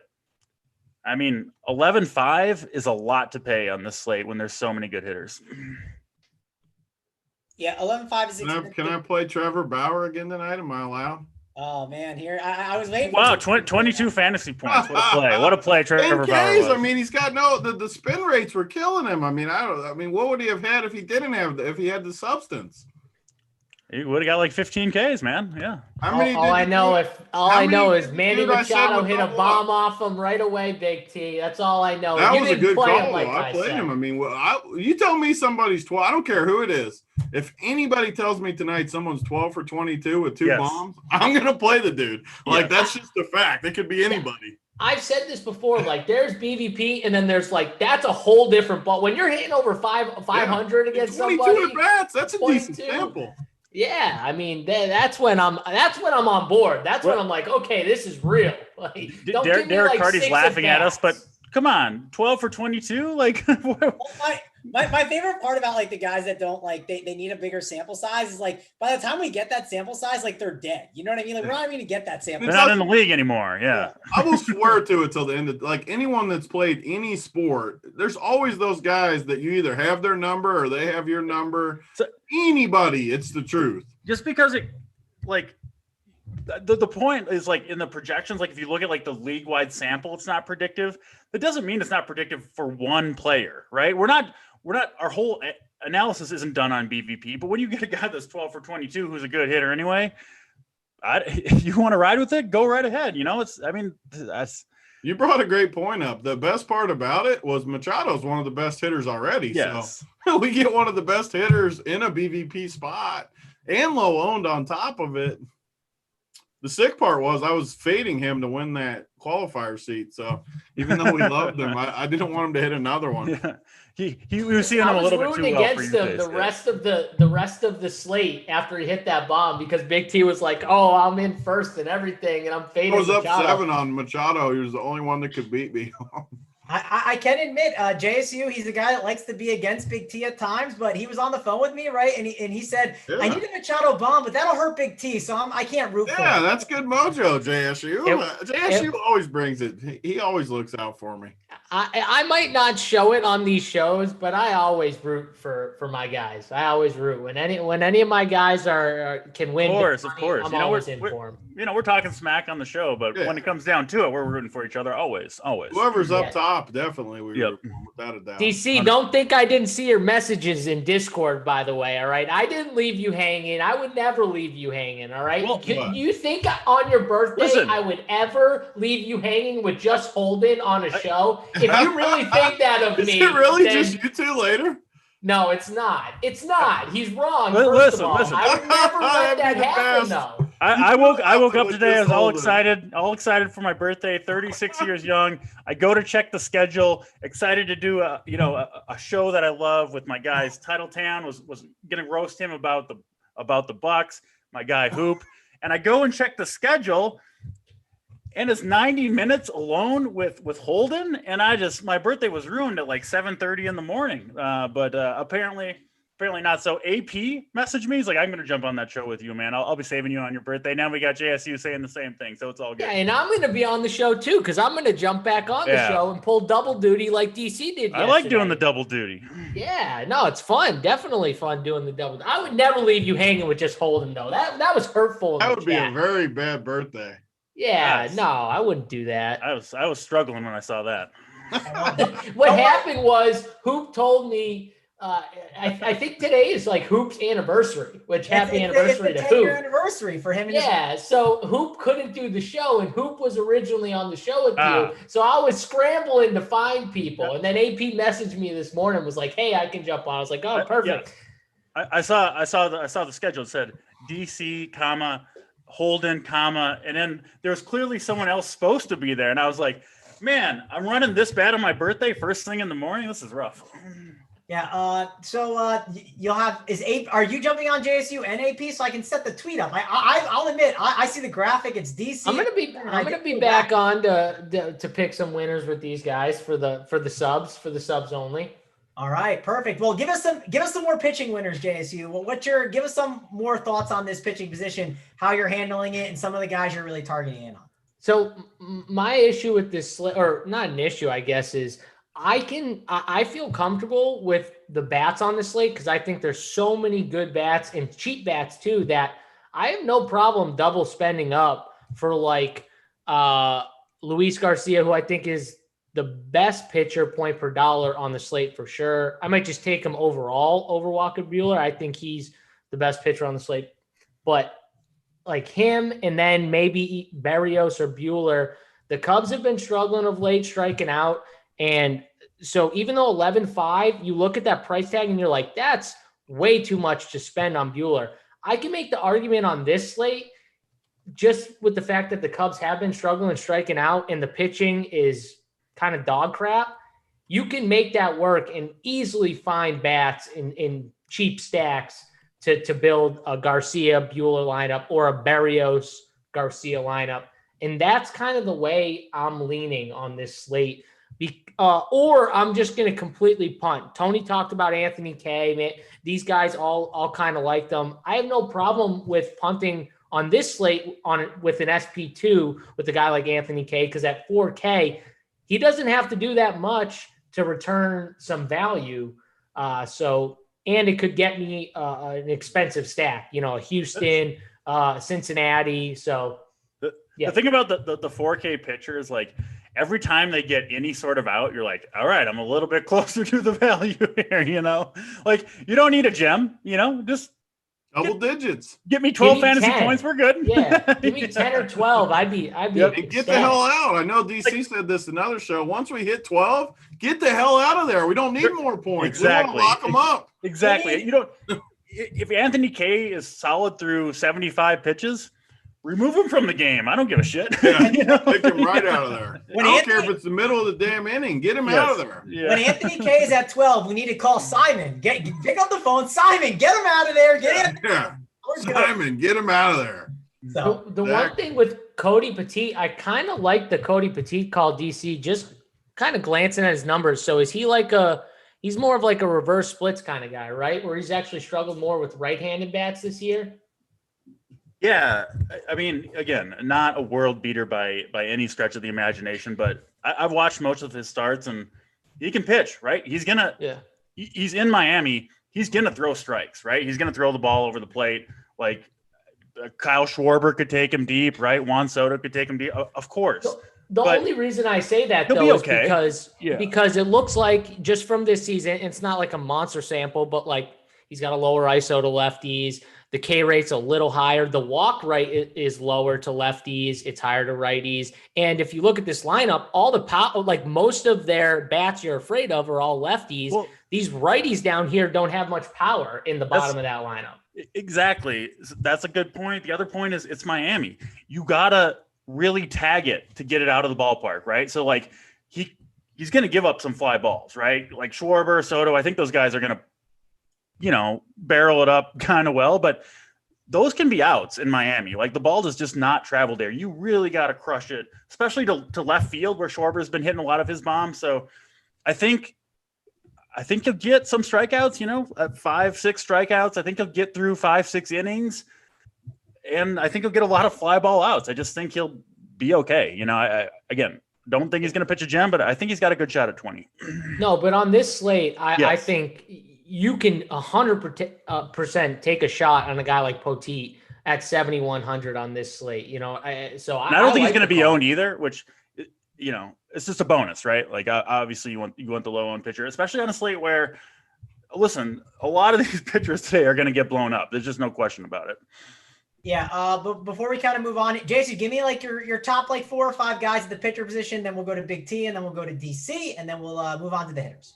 I mean, 11-5 is a lot to pay on this slate when there's so many good hitters. Yeah, 11-5 is. Can I play Trevor Bauer again tonight? Am I allowed? Oh man, here I was waiting. Wow, 22 fantasy points. What a play! What a play, Trevor Bauer was. I mean, he's got the spin rates were killing him. I mean, what would he have had if he had the substance? He would have got like 15 Ks, man. Yeah. All I know is Manny Machado hit a bomb off him right away. Big T. That's all I know. That was a good call. I played him. I mean, you tell me somebody's 12. I don't care who it is. If anybody tells me tonight someone's 12 for 22 with 2 bombs, I'm gonna play the dude. Like that's just a fact. It could be anybody. I've said this before. Like there's BVP, and then there's that's a whole different ball. When you're hitting over 500 against 22 somebody, at bats. That's a decent sample. Yeah, I mean that's when I'm on board. That's when I'm like, okay, this is real. Like, Derek Carty's laughing at us, but come on, 12 for 22, like. My favorite part about the guys that don't they need a bigger sample size is by the time we get that sample size, they're dead. You know what I mean? We're not even gonna get that sample. They're not in the league anymore. Yeah. I will swear to it till the end of anyone that's played any sport, there's always those guys that you either have their number or they have your number. So, anybody, it's the truth. Just because it the point is in the projections, if you look at the league-wide sample, it's not predictive. That doesn't mean it's not predictive for one player, right? We're not our whole analysis isn't done on BVP, but when you get a guy that's 12 for 22 who's a good hitter anyway, if you want to ride with it, go right ahead. You brought a great point up. The best part about it was Machado's one of the best hitters already. Yes. So we get one of the best hitters in a BVP spot and low owned on top of it. The sick part was I was fading him to win that qualifier seat. So even though we loved him, I didn't want him to hit another one. Yeah. He was seeing him a little bit too well for you. The rest of the slate after he hit that bomb, because Big T was like, "Oh, I'm in first and everything, and I'm fading." I was up 7 on Machado. He was the only one that could beat me. I can admit, JSU, he's a guy that likes to be against Big T at times, but he was on the phone with me, right? And he said, I need a Machado bomb, but that'll hurt Big T, so I can't root for him. Yeah, that's good mojo, JSU. JSU always brings it. He always looks out for me. I might not show it on these shows, but I always root for my guys. I always root when any of my guys can win. Of course. I'm always in for them. We're talking smack on the show, but when it comes down to it, we're rooting for each other always. Whoever's up top. Definitely, without a doubt. DC, don't think I didn't see your messages in Discord, by the way. All right, I didn't leave you hanging. I would never leave you hanging. All right, you think on your birthday I would ever leave you hanging with just Holden on a show? If you really think that of me, is it really just you two later? No, it's not. It's not. He's wrong. But First listen. of all, I would never let that That'd be the happen, best. though. I woke up with today. I this was all Holden. excited for my birthday. 36 years young. I go to check the schedule. Excited to do a show that I love with my guys. Titletown was gonna roast him about the Bucks. My guy Hoop, and I go and check the schedule, and it's 90 minutes alone with Holden, and my birthday was ruined at like 7:30 in the morning. But apparently not. So AP messaged me. He's like, I'm going to jump on that show with you, man. I'll be saving you on your birthday. Now we got JSU saying the same thing. So it's all good. Yeah, and I'm going to be on the show too, because I'm going to jump back on the show and pull double duty like DC did yesterday. I like doing the double duty. Yeah, no, it's fun. Definitely fun doing the double. I would never leave you hanging with just Holden, though. That was hurtful. That would be a very bad birthday. Yeah, Yes. no, I wouldn't do that. I was struggling when I saw that. What happened was Hoop told me, I think today is like Hoop's anniversary, which happy anniversary it's to a 10-year Hoop. anniversary for him. And Yeah, so Hoop couldn't do the show, and Hoop was originally on the show with you. So I was scrambling to find people, and then AP messaged me this morning, was like, "Hey, I can jump on." I was like, "Oh, perfect." Yeah. I saw the schedule. It said DC, Holden, and then there was clearly someone else supposed to be there, and I was like, "Man, I'm running this bad on my birthday, first thing in the morning. This is rough." Yeah. So you'll have are you jumping on JSU and AP so I can set the tweet up? I'll admit I see the graphic. It's DC. I'm gonna be back on to pick some winners with these guys for the subs only. All right, perfect. Well, give us some more pitching winners, JSU. Well, give us some more thoughts on this pitching position, how you're handling it, and some of the guys you're really targeting in on. So my issue with this, or not an issue, I guess, is I feel comfortable with the bats on the slate because I think there's so many good bats and cheap bats too that I have no problem double spending up for like Luis Garcia, who I think is the best pitcher point per dollar on the slate for sure. I might just take him overall over Walker Buehler. I think he's the best pitcher on the slate, but like him and then maybe Berrios or Buehler, the Cubs have been struggling of late, striking out. And so even though 11.5, you look at that price tag and you're like, that's way too much to spend on Buehler. I can make the argument on this slate just with the fact that the Cubs have been struggling and striking out and the pitching is kind of dog crap. You can make that work and easily find bats in cheap stacks to build a Garcia Buehler lineup or a Berrios Garcia lineup. And that's kind of the way I'm leaning on this slate. Or I'm just going to completely punt. Tony talked about Anthony K. Man, these guys all kind of like them. I have no problem with punting on this slate with an SP2 with a guy like Anthony K. Because at 4K, he doesn't have to do that much to return some value. And it could get me an expensive stack, a Houston, Cincinnati. So the thing about the 4K pitcher is like every time they get any sort of out, you're like, all right, I'm a little bit closer to the value here, like you don't need a gem, just double digits. Get me 12 fantasy 10. points. We're good. Yeah. Give me 10 or 12. I'd be and get the hell out. I know DC said this in another show. Once we hit 12, get the hell out of there. We don't need more points. Exactly. We want to lock them up. Exactly. You don't, if Anthony K is solid through 75 pitches, remove him from the game. I don't give a shit. Yeah, take him right out of there. I don't care if it's the middle of the damn inning. Get him out of there. Yeah. When Anthony K is at 12, we need to call Simon. Pick up the phone. Simon, get him out of there. Simon, get him out of there. So the one thing with Cody Petit, I kind of like the Cody Petit call, DC, just kind of glancing at his numbers. So is he he's more of like a reverse splits kind of guy, right? Where he's actually struggled more with right-handed bats this year? Yeah, I mean, again, not a world beater by any stretch of the imagination, but I've watched most of his starts, and he can pitch, right? He's in Miami. He's gonna throw strikes, right? He's gonna throw the ball over the plate. Like Kyle Schwarber could take him deep, right? Juan Soto could take him deep, of course. The only reason I say that though is because it looks like just from this season, it's not like a monster sample, but like he's got a lower ISO to lefties. The K rate's a little higher. The walk rate is lower to lefties. It's higher to righties. And if you look at this lineup, all the power, like most of their bats you're afraid of are all lefties. Well, these righties down here don't have much power in the bottom of that lineup. Exactly. That's a good point. The other point is it's Miami. You gotta really tag it to get it out of the ballpark, right? So like he's going to give up some fly balls, right? Like Schwarber, Soto. I think those guys are going to, barrel it up kind of well, but those can be outs in Miami. Like the ball does just not travel there. You really got to crush it, especially to left field where Schwarber's been hitting a lot of his bombs. So I think you'll get some strikeouts, at 5-6 strikeouts. I think he'll get through 5-6 innings, and I think he'll get a lot of fly ball outs. I just think he'll be okay. I don't think he's going to pitch a gem, but I think he's got a good shot at 20. No, but on this slate, I think you can 100% take a shot on a guy like Poteet at 7,100 on this slate. I don't think he's going to be owned either, which, it's just a bonus, right? Like obviously you want the low owned pitcher, especially on a slate where, listen, a lot of these pitchers today are going to get blown up. There's just no question about it. Yeah, but before we kind of move on, Jason, give me like your top 4 or 5 guys at the pitcher position. Then we'll go to Big T, and then we'll go to DC, and then we'll move on to the hitters.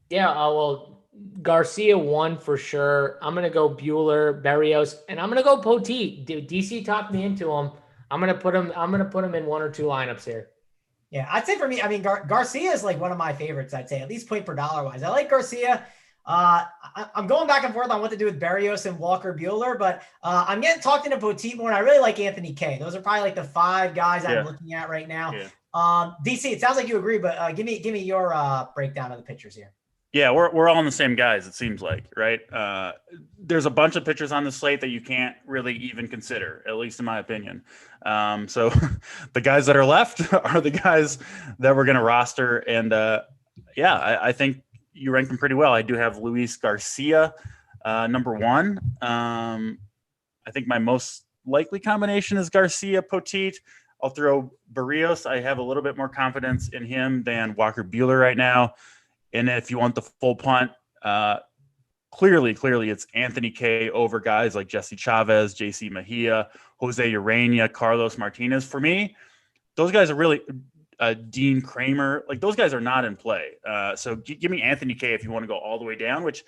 Yeah, well, Garcia 1 for sure. I'm gonna go Buehler, Berrios, and I'm gonna go Poteet. DC talked me into him. I'm gonna put him in 1 or 2 lineups here. Yeah, I'd say for me, Garcia is like one of my favorites. I'd say at least point per dollar wise. I like Garcia. I'm going back and forth on what to do with Berrios and Walker Buehler, but I'm getting talked into Poteet more, and I really like Anthony K. Those are probably like the 5 guys I'm looking at right now. Yeah. DC, it sounds like you agree, but give me your breakdown of the pitchers here. Yeah, we're all on the same guys, it seems like, right? There's a bunch of pitchers on the slate that you can't really even consider, at least in my opinion. So the guys that are left are the guys that we're going to roster, and I think you rank them pretty well. I do have Luis Garcia, number 1. I think my most likely combination is Garcia Poteet. I'll throw Berrios. I have a little bit more confidence in him than Walker Buehler right now. And if you want the full punt, clearly it's Anthony K over guys like Jesse Chavez, JC Mejia, Jose Urena, Carlos Martinez. For me, those guys are really Dean Kramer, like those guys are not in play. So give me Anthony K if you want to go all the way down, which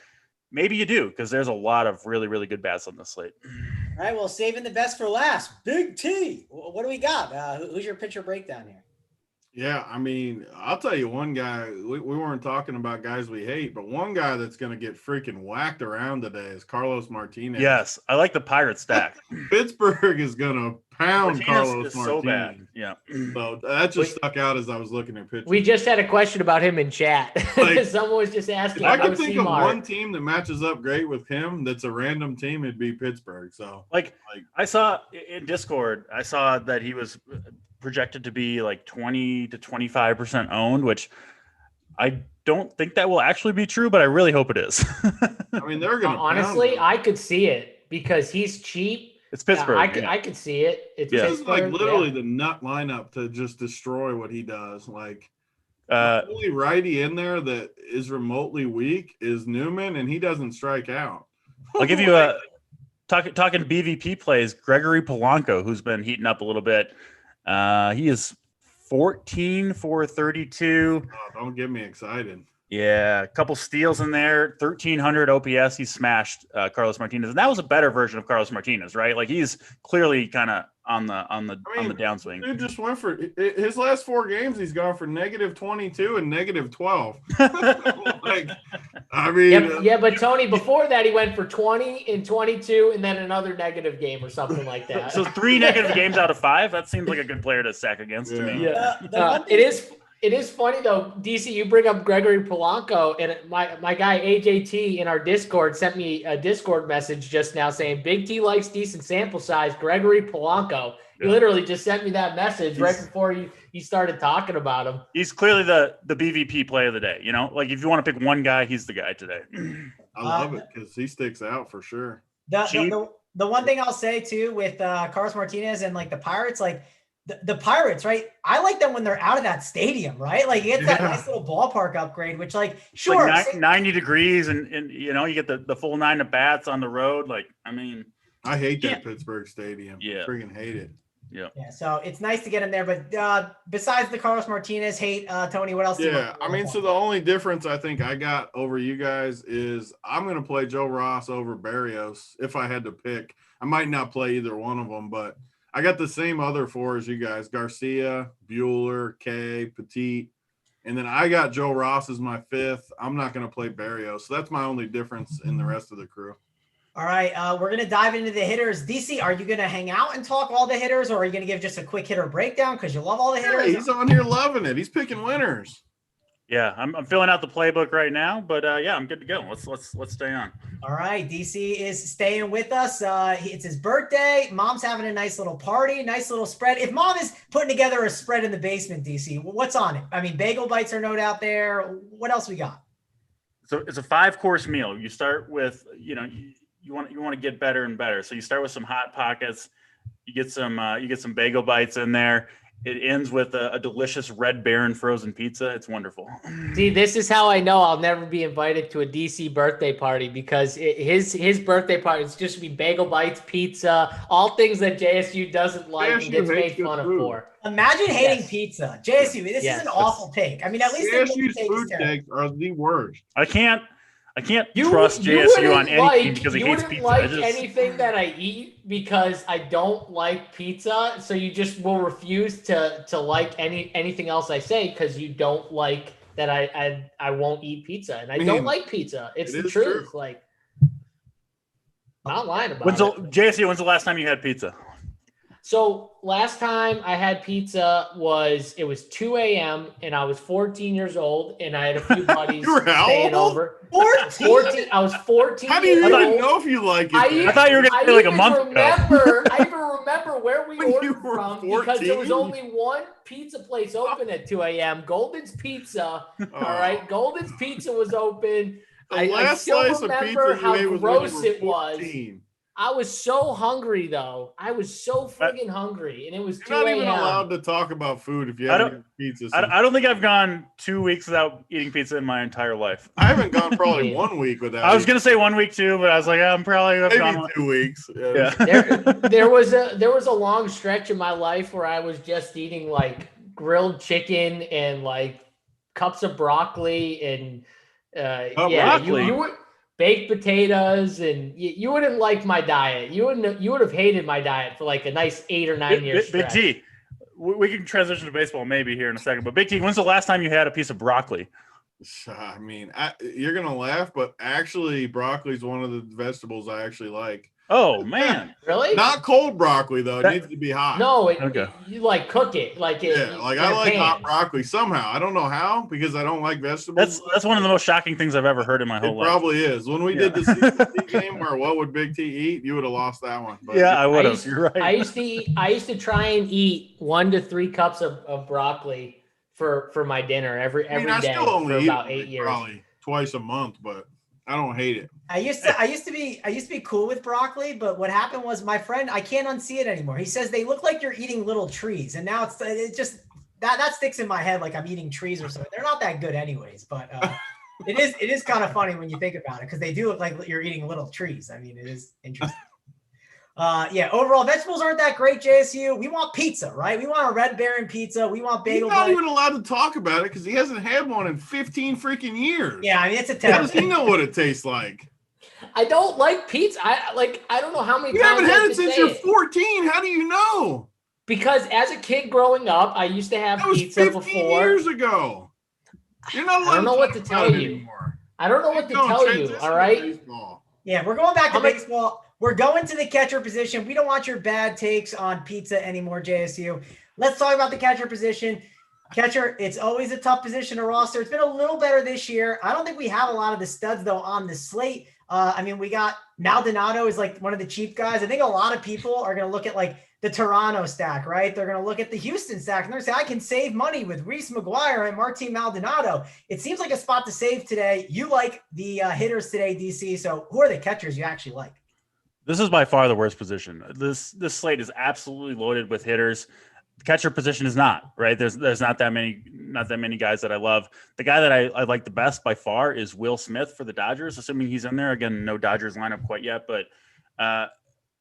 maybe you do, because there's a lot of really, really good bats on the slate. All right, well, saving the best for last. Big T, what do we got? Who's your pitcher breakdown here? Yeah, I'll tell you one guy. We weren't talking about guys we hate, but one guy that's going to get freaking whacked around today is Carlos Martinez. Yes, I like the Pirate stack. Pittsburgh is going to pound Carlos Martinez. So bad. Yeah. So that just stuck out as I was looking at pitchers. We just had a question about him in chat. Like, someone was just asking. I could think of one team that matches up great with him. That's a random team. It'd be Pittsburgh. So I saw in Discord, I saw that he was projected to be like 20 to 25% owned, which I don't think that will actually be true, but I really hope it is. They're going to honestly, I could see it because he's cheap. It's Pittsburgh. I could see it. It's like literally the nut lineup to just destroy what he does. Like the only righty in there that is remotely weak is Newman, and he doesn't strike out. I'll give you a talking BVP plays. Gregory Polanco, who's been heating up a little bit. He is 14 for 32. Oh, don't get me excited. Yeah, a couple steals in there, 1,300 OPS. He smashed Carlos Martinez, and that was a better version of Carlos Martinez, right? Like he's clearly kind of on the downswing. Dude just went for his last 4 games. He's gone for -22 and -12. But Tony, before that, he went for 20 and 22, and then another negative game or something like that. So 3 negative games out of 5. That seems like a good player to stack against to me. Yeah, It is funny though, DC. You bring up Gregory Polanco, and my guy AJT in our Discord sent me a Discord message just now saying Big T likes decent sample size. Gregory Polanco. He literally just sent me that message right before you started talking about him. He's clearly the BVP play of the day. Like if you want to pick one guy, he's the guy today. I love it because he sticks out for sure. The one thing I'll say too with Carlos Martinez and like the Pirates, like. The Pirates, right? I like them when they're out of that stadium, right? Like you get that nice little ballpark upgrade, which sure. Like 90 degrees and you get the full 9 at bats on the road. I hate that Pittsburgh Stadium. Yeah. Freaking hate it. Yeah. So it's nice to get him there. But besides the Carlos Martinez hate, Tony, what else? Yeah, I mean, so the only difference I think I got over you guys is I'm going to play Joe Ross over Barrios if I had to pick. I might not play either one of them, but I got the same other four as you guys: Garcia, Bueller, Kay, Petit, and then I got Joe Ross as my fifth. I'm not going to play Barrios, so that's my only difference in the rest of the crew. All right, we're going to dive into the hitters. DC, are you going to hang out and talk all the hitters, or are you going to give just a quick hitter breakdown because you love all the hitters? Yeah, he's on here loving it. He's picking winners. Yeah, I'm filling out the playbook right now, but yeah, I'm good to go. Let's stay on. All right, DC is staying with us. It's his birthday. Mom's having a nice little party, nice little spread. If Mom is putting together a spread in the basement, DC, what's on it? I mean, bagel bites are no doubt there. What else we got? So it's a 5-course meal. You start with, you want to get better and better. So you start with some hot pockets. You get some bagel bites in there. It ends with a delicious Red Baron frozen pizza. It's wonderful. See, this is how I know I'll never be invited to a DC birthday party because his birthday party is just be bagel bites, pizza, all things that JSU doesn't like and gets made fun of for. Imagine hating pizza. JSU, this is an awful take. I mean, at least JSU's food takes are the worst. I can't trust JSU on anything because he hates pizza. You wouldn't like anything that I eat because I don't like pizza, so you just will refuse to like anything else I say because you don't like that I won't eat pizza, and I don't like pizza. It's the truth. True. Like, I'm not lying about it. JSU, when's the last time you had pizza? So last time I had pizza was 2 a.m. and I was 14 years old and I had a few buddies staying over. 14? I was 14. How do you even know if you like it? I thought you were going to say like a month ago. I even remember where we ordered from 14? Because there was only one pizza place open at 2 a.m. Golden's Pizza. All right. Golden's Pizza was open. I still remember how gross it was. I was so hungry, though. I was so friggin' hungry, and it was 2 a.m. You're not even allowed to talk about food if you haven't eaten pizza. I don't think I've gone 2 weeks without eating pizza in my entire life. I haven't gone probably 1 week without. I was going to say 1 week too, but I was like, I'm probably gone 2 weeks. Yeah. There was a long stretch in my life where I was just eating like grilled chicken and like cups of broccoli and broccoli. You would. Baked potatoes, and you wouldn't like my diet. You would have hated my diet for like a nice 8 or 9 years. Big T, we can transition to baseball maybe here in a second. But Big T, when's the last time you had a piece of broccoli? I mean, you're gonna laugh, but actually, broccoli is one of the vegetables I actually like. Oh man, really? Not cold broccoli though. It needs to be hot. No, you like cook it like it. Yeah, like I like hot broccoli somehow. I don't know how because I don't like vegetables. That's one of the most shocking things I've ever heard in my whole life. It probably is. When we did the CBC game where what would Big T eat, you would have lost that one. But I would have. You're right. I used to try and eat 1 to 3 cups of broccoli for my dinner every day for about 8 years. Probably twice a month, but I don't hate it. I used to be cool with broccoli, but what happened was my friend, I can't unsee it anymore. He says they look like you're eating little trees, and now it's just that sticks in my head like I'm eating trees or something. They're not that good anyways, but it is kind of funny when you think about it because they do look like you're eating little trees. I mean, it is interesting. Overall, vegetables aren't that great, JSU. We want pizza, right? We want a Red Baron pizza. We want bagel. He's not even allowed to talk about it because he hasn't had one in 15 freaking years. Yeah, I mean, it's a How does he know what it tastes like? I don't like pizza. I don't know how many you times haven't had it since you're 14. How do you know? Because as a kid growing up, I used to have pizza 15 before. Years ago. You're not allowed I don't know what to tell you. Anymore. I don't know what to tell you. All right. Yeah, we're going back to baseball. We're going to the catcher position. We don't want your bad takes on pizza anymore, JSU. Let's talk about the catcher position. Catcher, it's always a tough position to roster. It's been a little better this year. I don't think we have a lot of the studs, though, on the slate. I mean, we got Maldonado is like one of the cheap guys. I think a lot of people are going to look at like the Toronto stack, right? They're going to look at the Houston stack and they're going to say, I can save money with Reese McGuire and Martin Maldonado. It seems like a spot to save today. You like the hitters today, DC. So who are the catchers you actually like? This is by far the worst position. This slate is absolutely loaded with hitters. The catcher position is not, right. There's not that many guys that I love. The guy that I like the best by far is Will Smith for the Dodgers, assuming he's in there. Again, no Dodgers lineup quite yet, but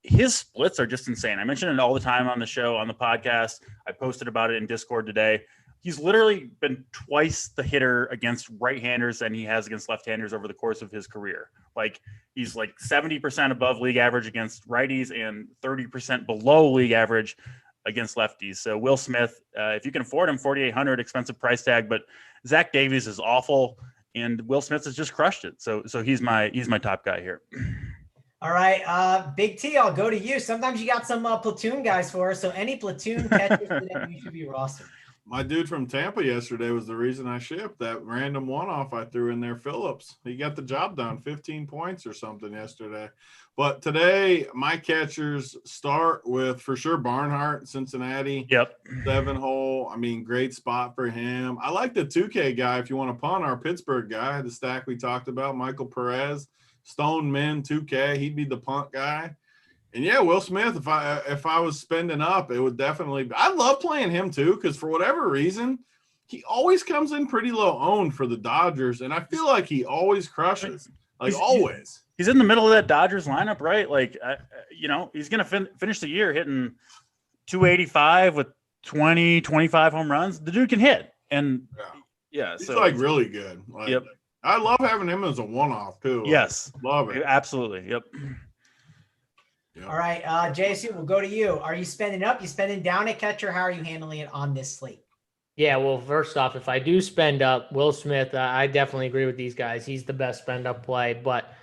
his splits are just insane. I mention it all the time on the show, on the podcast. I posted about it in Discord today. He's literally been twice the hitter against right-handers than he has against left-handers over the course of his career. Like, he's like 70% above league average against righties and 30% below league average against lefties. So Will Smith, if you can afford him, $4,800, expensive price tag, but Zach Davies is awful, and Will Smith has just crushed it. So he's my top guy here. All right, Big T, I'll go to you. Sometimes you got some platoon guys for us, so any platoon catchers today you should be rostered. My dude from Tampa yesterday was the reason I shipped that random one-off I threw in there, Phillips. He got the job done, 15 points or something yesterday. But today, my catchers start with, for sure, Barnhart, Cincinnati. Yep. 7-hole. I mean, great spot for him. I like the 2K guy, if you want to punt, our Pittsburgh guy, the stack we talked about, Michael Perez, Stone Men, 2K. He'd be the punt guy. And yeah, Will Smith, if I was spending up, it would definitely – I love playing him too, because for whatever reason, he always comes in pretty low owned for the Dodgers, and I feel like he always crushes. Like, always. He's in the middle of that Dodgers lineup, right? Like, he's going to finish the year hitting 285 with 20, 25 home runs. The dude can hit. And, yeah. He's like really good. Like, yep. I love having him as a one-off too. Yes. Love it. Absolutely. Yep. All right, JSU, we'll go to you. Are you spending up? You spending down at catcher? How are you handling it on this slate? Yeah, well, first off, if I do spend up, Will Smith, I definitely agree with these guys. He's the best spend up play. But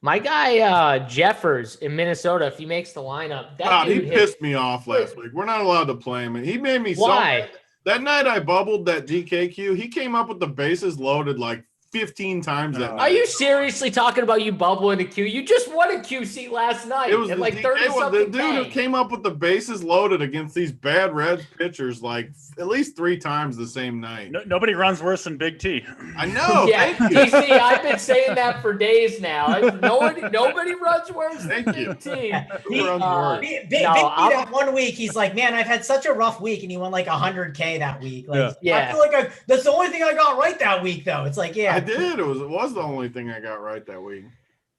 my guy Jeffers in Minnesota, if he makes the lineup, he pissed me off last week. We're not allowed to play him. He made me Why? so mad. That night I bubbled that GKQ, he came up with the bases loaded like 15 times that night. Are you seriously talking about you bubbling a Q? You just won a QC last night. It was at the like DK 30-something the dude who came up with the bases loaded against these bad Reds pitchers like at least 3 times the same night. Nobody runs worse than Big T. I know. Yeah, thank you. TC, I've been saying that for days now. Nobody runs worse than Big T. Who runs worse? Big T that 1 week, he's like, man, I've had such a rough week, and he won like 100K that week. Like, yeah. I feel like that's the only thing I got right that week, though. It's like, yeah. I did. It was the only thing I got right that week.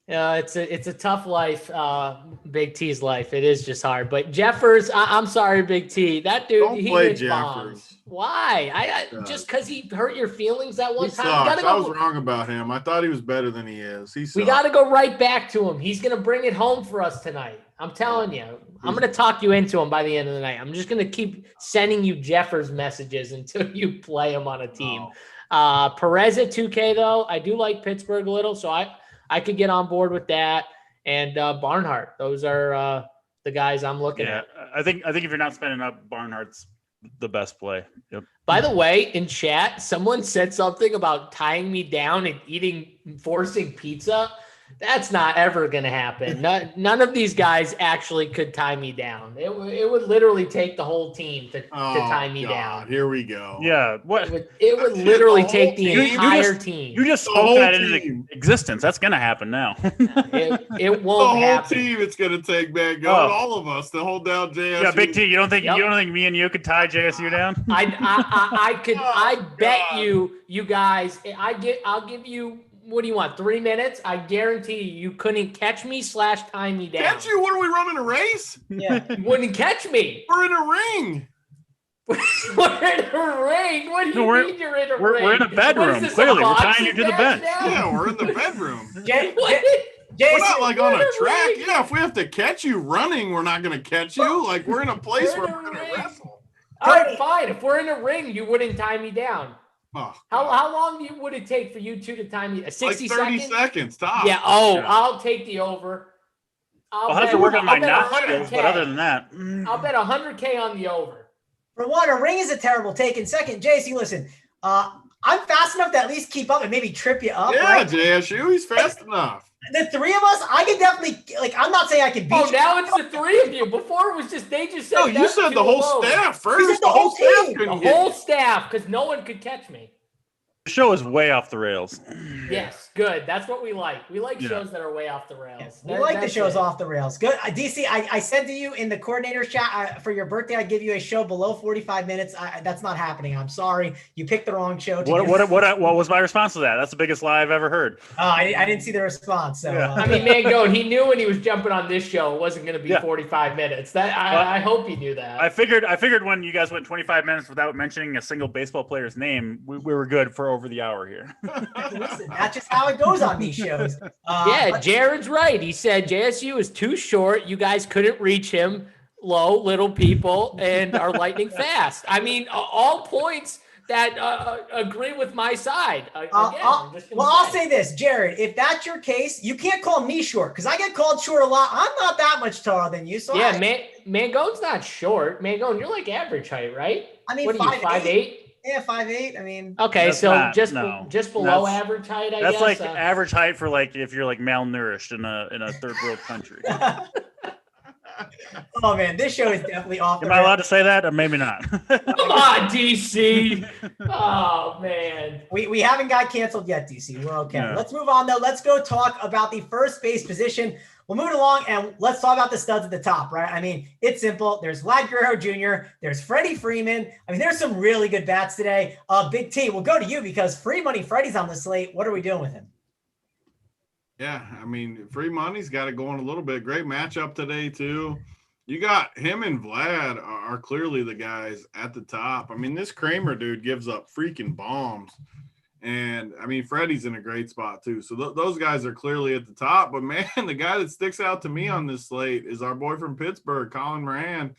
Yeah, it's a tough life, Big T's life. It is just hard. But Jeffers, I'm sorry, Big T. That dude, Don't he play hits bombs. Jeffers. Why? Just because he hurt your feelings that one He time. sucks. I was wrong about him. I thought he was better than he is. We got to go right back to him. He's going to bring it home for us tonight. I'm telling you. I'm going to talk you into him by the end of the night. I'm just going to keep sending you Jeffers messages until you play him on a team. Perez at 2K, though. I do like Pittsburgh a little, so I could get on board with that. And Barnhart. Those are the guys I'm looking at. I think if you're not spending up, Barnhart's the best play. Yep. By the way, in chat, someone said something about tying me down and forcing pizza. That's not ever going to happen. None of these guys actually could tie me down. It would literally take the whole team to tie me down. Here we go. Yeah. What? It would literally take the entire team. You just spoke that into existence. That's going to happen now. It won't happen. The whole team it's going to take, man. All of us to hold down JSU. Yeah, Big T, you don't think me and you could tie JSU down? I could. I bet you guys. I'll give you. What do you want? 3 minutes? I guarantee you couldn't catch me / tie me down. Catch you? What are we running a race? Yeah, you wouldn't catch me. We're in a ring. We're in a ring. What do you mean you're in a ring? We're in a bedroom. Clearly, we're tying you to the bench. Yeah, we're in the bedroom. We're not like on a track. Yeah, if we have to catch you running, we're not going to catch you. Like we're in a place where we're going to wrestle. All right, fine. If we're in a ring, you wouldn't tie me down. Oh, how long would it take for you two to time me? 60 like 30 seconds top. Yeah. I'll take the over. I'll have to work on my knot skills, but other than that, I'll bet 100K on the over. For one, a ring is a terrible take. And second, JC, listen, I'm fast enough to at least keep up and maybe trip you up. Yeah, right? JSU, he's fast enough. The 3 of us, I can definitely, like, I'm not saying I can beat you. Oh, now it's the 3 of you. Before it was just, they just said. No, you said the whole staff first. The whole staff. The whole staff, because no one could catch me. The show is way off the rails. Yes, good. That's what we like. We like shows that are way off the rails. Yes, we like the shows off the rails. Good. DC, I said to you in the coordinator chat for your birthday, I'd give you a show below 45 minutes. That's not happening. I'm sorry. You picked the wrong show. What was my response to that? That's the biggest lie I've ever heard. I didn't see the response. So I mean, Mangone, he knew when he was jumping on this show, it wasn't going to be 45 minutes. I hope he knew that. I figured when you guys went 25 minutes without mentioning a single baseball player's name, we were good for over the hour here. Listen, that's just how it goes on these shows. Jared's right. He said JSU is too short. You guys couldn't reach him. Low, little people, and are lightning fast. I mean, all points that agree with my side. I'll say this, Jared. If that's your case, you can't call me short because I get called short a lot. I'm not that much taller than you. So Mangone's not short. Mangone, you're like average height, right? I mean, what are you, 5'8"? Yeah, 5'8". I mean, okay, so just below average height. I guess that's like average height for like if you're like malnourished in a third world country. Oh man, this show is definitely off. Am I allowed to say that? Or maybe not. Come on, DC. Oh man, we haven't got canceled yet, DC. We're okay. Yeah. Let's move on though. Let's go talk about the first base position. We'll move it along and let's talk about the studs at the top, right? I mean, it's simple. There's Vlad Guerrero Jr. There's Freddie Freeman. I mean, there's some really good bats today. Big T, we'll go to you because Free Money Freddie's on the slate. What are we doing with him? Yeah, I mean, Free Money's got it going a little bit. Great matchup today, too. You got him and Vlad are clearly the guys at the top. I mean, this Kramer dude gives up freaking bombs. And, I mean, Freddie's in a great spot, too. So those guys are clearly at the top. But, man, the guy that sticks out to me on this slate is our boy from Pittsburgh, Colin Moran.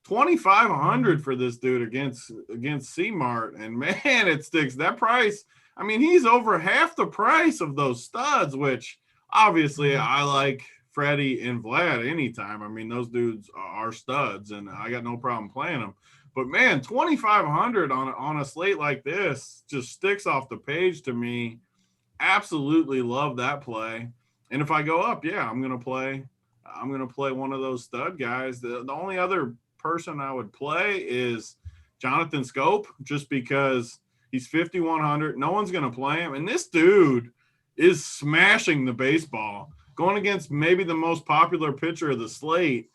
2,500 for this dude against C-Mart. And, man, it sticks. That price, I mean, he's over half the price of those studs, which obviously I like Freddie and Vlad anytime. I mean, those dudes are studs, and I got no problem playing them. But, man, 2,500 on a slate like this just sticks off the page to me. Absolutely love that play. And if I go up, yeah, I'm going to play one of those stud guys. The only other person I would play is Jonathan Scope, just because he's 5,100. No one's going to play him. And this dude is smashing the baseball, going against maybe the most popular pitcher of the slate.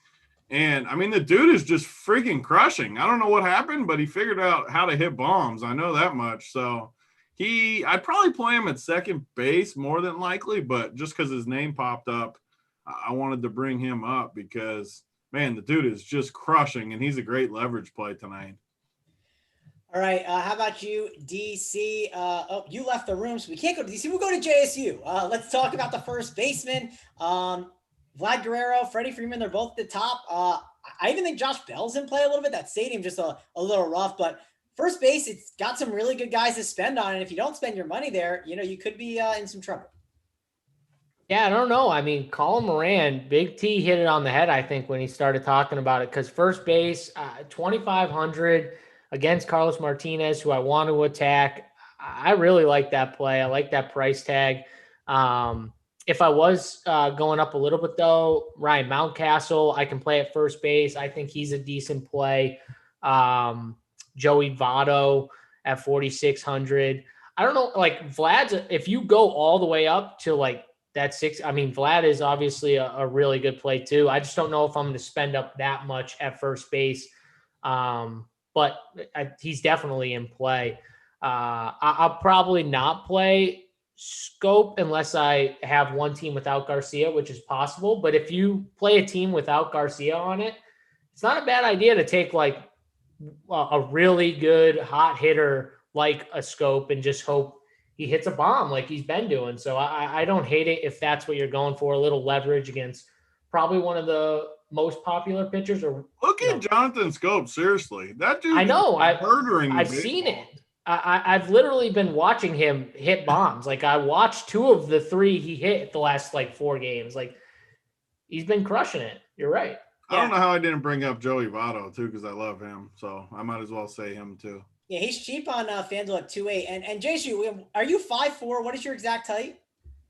And, I mean, the dude is just freaking crushing. I don't know what happened, but he figured out how to hit bombs. I know that much. So I'd probably play him at second base more than likely, but just because his name popped up, I wanted to bring him up because, man, the dude is just crushing, and he's a great leverage play tonight. All right. How about you, DC? You left the room, so we can't go to DC. We'll go to JSU. Let's talk about the first baseman. Vlad Guerrero, Freddie Freeman, they're both at the top. I even think Josh Bell's in play a little bit. That stadium just a little rough, but first base, it's got some really good guys to spend on. And if you don't spend your money there, you could be in some trouble. Yeah, I don't know. I mean, Colin Moran, Big T hit it on the head, I think, when he started talking about it, because first base, 2,500 against Carlos Martinez, who I want to attack. I really like that play. I like that price tag. If I was going up a little bit, though, Ryan Mountcastle, I can play at first base. I think he's a decent play. Joey Votto at 4,600. I don't know, like Vlad's, if you go all the way up to like that six, I mean, Vlad is obviously a really good play too. I just don't know if I'm going to spend up that much at first base. But he's definitely in play. I'll probably not play Scope unless I have one team without Garcia, which is possible. But if you play a team without Garcia on it, it's not a bad idea to take like a really good hot hitter like a Scope and just hope he hits a bomb like he's been doing. So I don't hate it if that's what you're going for, a little leverage against probably one of the most popular pitchers. Or look at Jonathan Scope, seriously. That dude, I know, murdering. I've seen it. I've literally been watching him hit bombs. Like I watched 2 of the 3 he hit the last like 4 games. Like he's been crushing it. You're right. I don't know how I didn't bring up Joey Votto too, because I love him. So I might as well say him too. Yeah, he's cheap on FanDuel at 2.8. And JSU, are you 5'4"? What is your exact height?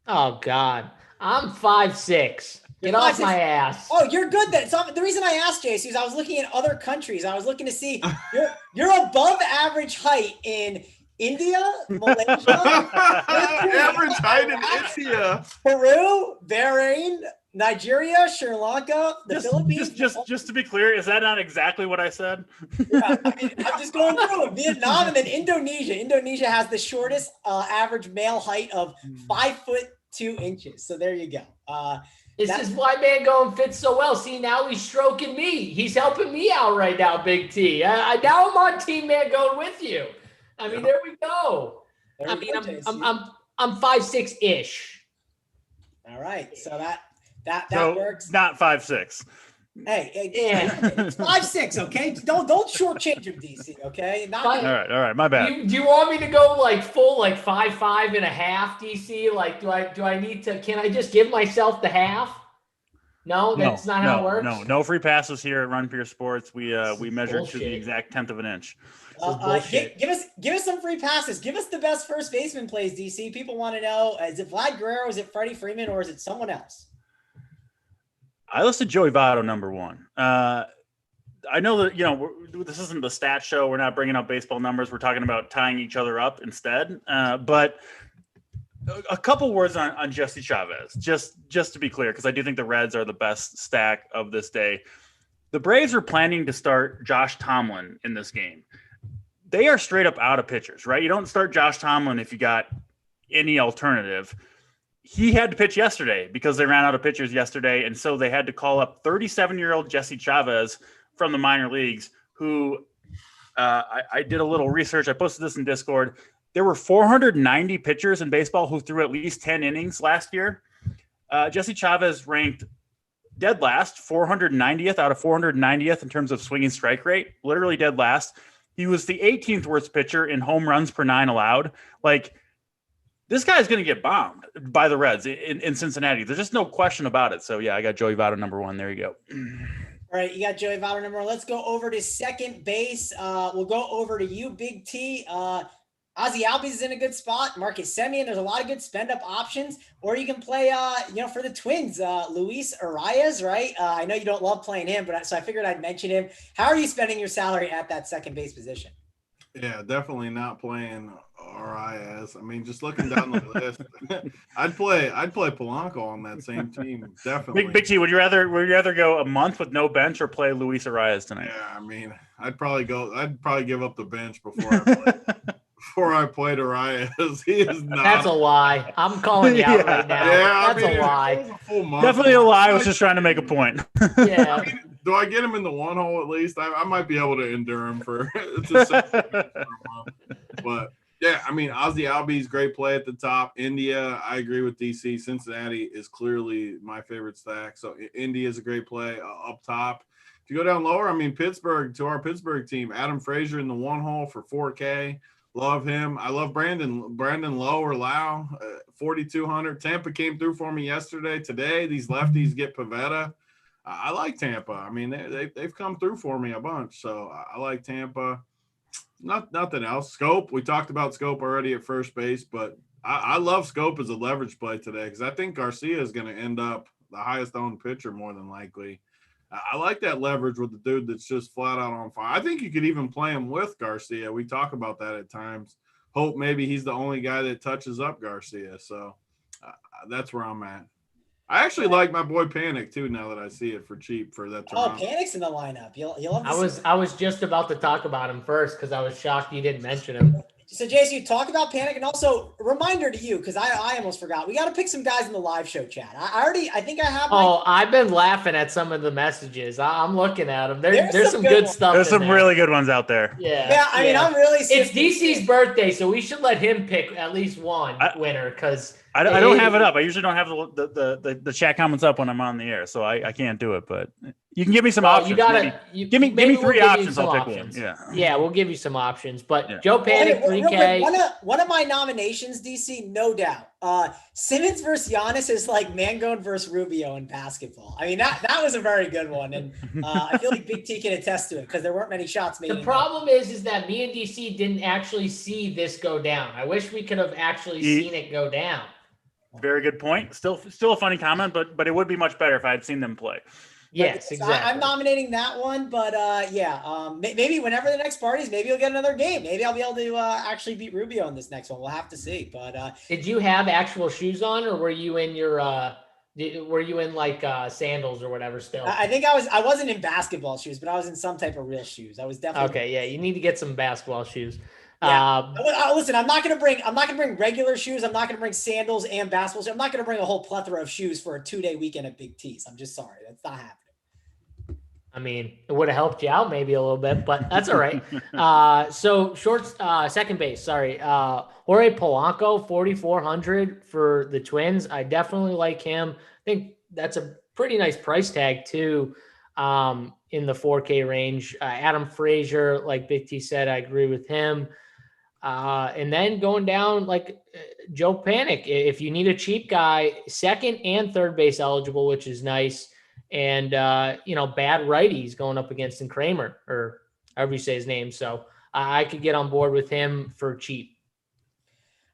Oh God, I'm 5'6". Get off my ass. Oh, you're good then. So the reason I asked JSU is I was looking at other countries. I was looking to see you're above average height in India, Malaysia, average height in India, Peru, Bahrain, Nigeria, Sri Lanka, the Philippines. Just to be clear, is that not exactly what I said? Yeah, I mean, I'm just going through Vietnam and then Indonesia. Indonesia has the shortest average male height of 5'2". So there you go. This is why Mango fits so well. See, now he's stroking me. He's helping me out right now, Big T. Now I'm on Team Mango with you. I mean, there we go. I mean, I'm 5'6" ish. All right, so that So, works. Not 5'6". Hey, it's 5'6", okay? Don't shortchange him, DC, okay? All right, my bad. Do you want me to go like full 5'5" and a half, DC? Like, do I need to? Can I just give myself the half? No, that's not how it works. No free passes here at Run Pure Sports. We measure bullshit. to the exact 1/10 of an inch. Give us some free passes. Give us the best first baseman plays, DC. People want to know: is it Vlad Guerrero, is it Freddie Freeman, or is it someone else? I listed Joey Votto number 1. I know that this isn't the stat show. We're not bringing up baseball numbers. We're talking about tying each other up instead. But a couple words on Jesse Chavez, just to be clear, because I do think the Reds are the best stack of this day. The Braves are planning to start Josh Tomlin in this game. They are straight up out of pitchers, right? You don't start Josh Tomlin if you got any alternative. He had to pitch yesterday because they ran out of pitchers yesterday, and so they had to call up 37-year-old Jesse Chavez from the minor leagues, who I did a little research. I posted this in Discord. There were 490 pitchers in baseball who threw at least 10 innings last year. Jesse Chavez ranked dead last, 490th out of 490th in terms of swinging strike rate, literally dead last. He was the 18th worst pitcher in home runs per 9 allowed. Like, this guy's going to get bombed by the Reds in Cincinnati. There's just no question about it. So, yeah, I got Joey Votto number 1. There you go. All right, you got Joey Votto number 1. Let's go over to second base. We'll go over to you, Big T. Ozzy Albies is in a good spot. Marcus Semien, there's a lot of good spend-up options. Or you can play, for the Twins, Luis Arias, right? I know you don't love playing him, so I figured I'd mention him. How are you spending your salary at that second base position? Yeah, definitely not playing Arias. I mean, just looking down the list, I'd play Polanco on that same team. Definitely. Big T, would you rather go a month with no bench or play Luis Arias tonight? Yeah, I mean, I'd probably give up the bench before I played Arias. He is not. That's a lie. I'm calling you out right now. Yeah, that's a lie. Definitely a lie. I was just trying to make a point. Yeah. I mean, do I get him in the one hole at least? I might be able to endure him for just a month. But yeah, I mean, Ozzy Albies, great play at the top. India, I agree with DC. Cincinnati is clearly my favorite stack. So India is a great play up top. If you go down lower, I mean, Pittsburgh, to our Pittsburgh team, Adam Frazier in the one hole for 4K. Love him. I love Brandon Lowe or Lau, 4,200. Tampa came through for me yesterday. Today, these lefties get Pavetta. I like Tampa. I mean, they've come through for me a bunch, so I like Tampa. Nothing else. Scope. We talked about Scope already at first base, but I love Scope as a leverage play today because I think Garcia is going to end up the highest owned pitcher more than likely. I like that leverage with the dude that's just flat out on fire. I think you could even play him with Garcia. We talk about that at times. Hope maybe he's the only guy that touches up Garcia. So that's where I'm at. I actually like my boy Panic too. Now that I see it for cheap for that. Oh, Panic's in the lineup. You'll love I was just about to talk about him first because I was shocked you didn't mention him. So, JSU, talk about Panic, and also reminder to you, because I almost forgot. We got to pick some guys in the live show chat. I think I have. I've been laughing at some of the messages. I'm looking at them. There's some good stuff. There's some really good ones out there. Yeah. I mean, I'm really. It's DC's birthday, so we should let him pick at least one winner because I don't have it up. I usually don't have the chat comments up when I'm on the air, so I can't do it. But you can give me some options. Give me 3 options. I'll pick one. Yeah, we'll give you some options. But Joe Panic 3K. One of my nominations, DC, no doubt. Simmons versus Giannis is like Mangone versus Rubio in basketball. I mean, that was a very good one, and I feel like Big T can attest to it because there weren't many shots made. The problem is that me and DC didn't actually see this go down. I wish we could have actually seen it go down. Very good point. Still a funny comment, but it would be much better if I had seen them play. Yes, exactly. I'm nominating that one, but maybe whenever the next party is, maybe you'll get another game. Maybe I'll be able to actually beat Rubio in this next one. We'll have to see. But did you have actual shoes on, or were you in your like sandals or whatever still? I think I wasn't in basketball shoes, but I was in some type of real shoes. I was definitely okay. Yeah, you need to get some basketball shoes. Yeah. Listen, I'm not gonna bring regular shoes. I'm not gonna bring sandals and basketball shoes. I'm not gonna bring a whole plethora of shoes for a 2-day weekend at Big T's. I'm just sorry, that's not happening. I mean, it would have helped you out maybe a little bit, but that's all right. So second base, sorry. Jorge Polanco, 4,400 for the Twins. I definitely like him. I think that's a pretty nice price tag too, in the 4K range. Adam Frazier, like Big T said, I agree with him. And then going down like Joe Panic, if you need a cheap guy, second and third base eligible, which is nice. And, bad righties going up against Kramer, or however you say his name. So I could get on board with him for cheap.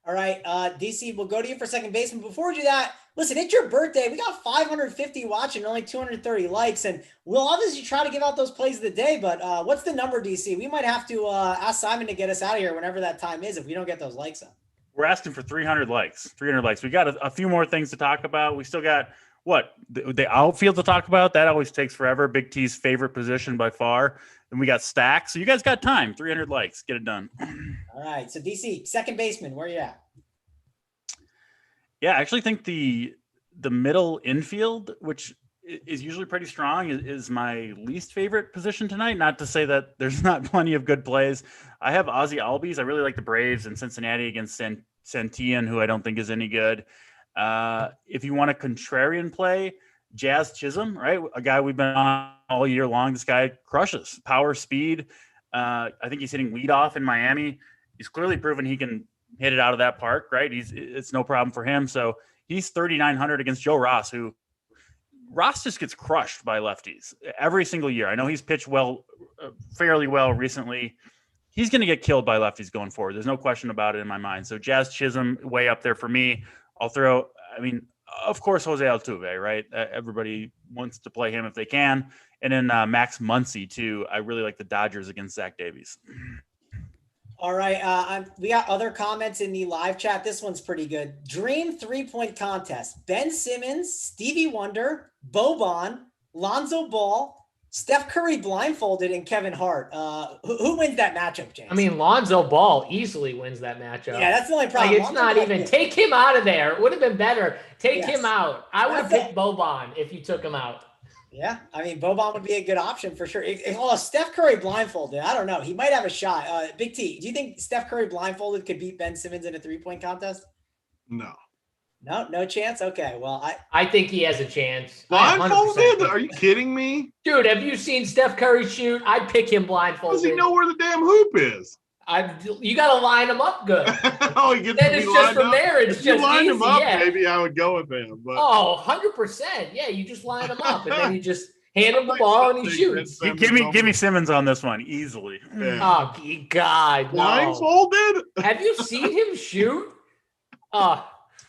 All right, DC, we'll go to you for second baseman. Before we do that, listen, it's your birthday. We got 550 watching, only 230 likes, and we'll obviously try to give out those plays of the day. But what's the number, DC? We might have to ask Simon to get us out of here whenever that time is if we don't get those likes up. We're asking for 300 likes. 300 likes. We got a few more things to talk about. We still got the outfield to talk about. That always takes forever. Big T's favorite position by far. And we got stacks. So you guys got time. 300 likes. Get it done. All right. So DC, second baseman, where are you at? Yeah, I actually think the middle infield, which is usually pretty strong, is my least favorite position tonight. Not to say that there's not plenty of good plays. I have Ozzie Albies. I really like the Braves and Cincinnati against Santillan, who I don't think is any good. If you want a contrarian play, Jazz Chisholm, right? A guy we've been on all year long. This guy crushes power, speed. I think he's hitting leadoff in Miami. He's clearly proven he can hit it out of that park, right? It's no problem for him. So he's 3,900 against Joe Ross, who Ross just gets crushed by lefties every single year. I know he's pitched fairly well recently. He's going to get killed by lefties going forward. There's no question about it in my mind. So Jazz Chisholm way up there for me. I'll throw, of course, Jose Altuve, right? Everybody wants to play him if they can. And then Max Muncy, too. I really like the Dodgers against Zach Davies. All right. We got other comments in the live chat. This one's pretty good. Dream 3-point contest. Ben Simmons, Stevie Wonder, Boban, Lonzo Ball, Steph Curry blindfolded, and Kevin Hart. Who wins that matchup, James? I mean, Lonzo Ball easily wins that matchup. Yeah, that's the only problem. Like, it's not even – take him out of there. It would have been better. Take him out. I would have picked Boban if you took him out. Yeah, I mean, Boban would be a good option for sure. Steph Curry blindfolded, I don't know. He might have a shot. Big T, do you think Steph Curry blindfolded could beat Ben Simmons in a 3-point contest? No. No chance? Okay, well, I think he has a chance. Blindfolded? Are you kidding me? Dude, have you seen Steph Curry shoot? I'd pick him blindfolded. Does he know where the damn hoop is? You got to line him up good. He gets then it's just from there. It's just line him up, yeah. Maybe I would go with him. But 100%. Yeah, you just line him up, and then you just hand him the ball and he shoots. Give me Simmons on this one easily. Yeah. Oh God, blindfolded? Have you seen him shoot?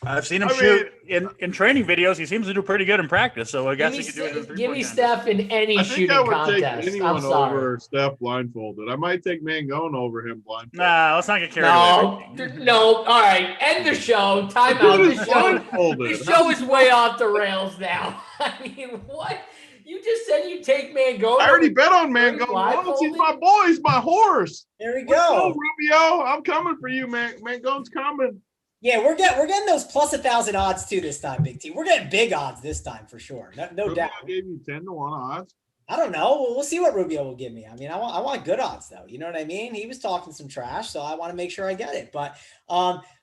I've seen him shoot in training videos. He seems to do pretty good in practice. So I guess he could do it. Give me Steph in any shooting contest. Take anyone over Steph blindfolded. I might take Mangone over him blindfolded. Nah, let's not get carried away. No. All right, end the show. Time out. The show is way off the rails now. I mean, what? You just said you take Mangone. I already bet on Mangone once. He's my boy. He's my horse. There we go. Rubio. I'm coming for you, man. Mangone's coming. Yeah, we're getting those plus 1,000 odds too this time, Big T. We're getting big odds this time for sure. No doubt. I gave you 10-1 odds. I don't know. We'll see what Rubio will give me. I mean, I want good odds though. You know what I mean? He was talking some trash, so I want to make sure I get it. But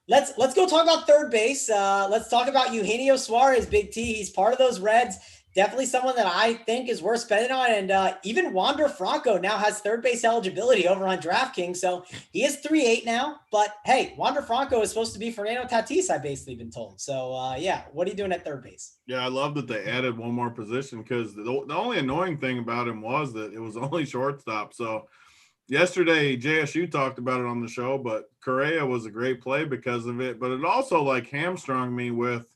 let's go talk about third base. Let's talk about Eugenio Suarez, Big T. He's part of those Reds. Definitely someone that I think is worth spending on. And even Wander Franco now has third base eligibility over on DraftKings. So he is 3-8 now. But, hey, Wander Franco is supposed to be Fernando Tatis, I've basically been told. So, what are you doing at third base? Yeah, I love that they added one more position because the only annoying thing about him was that it was only shortstop. So yesterday, JSU talked about it on the show, but Correa was a great play because of it. But it also, hamstrung me with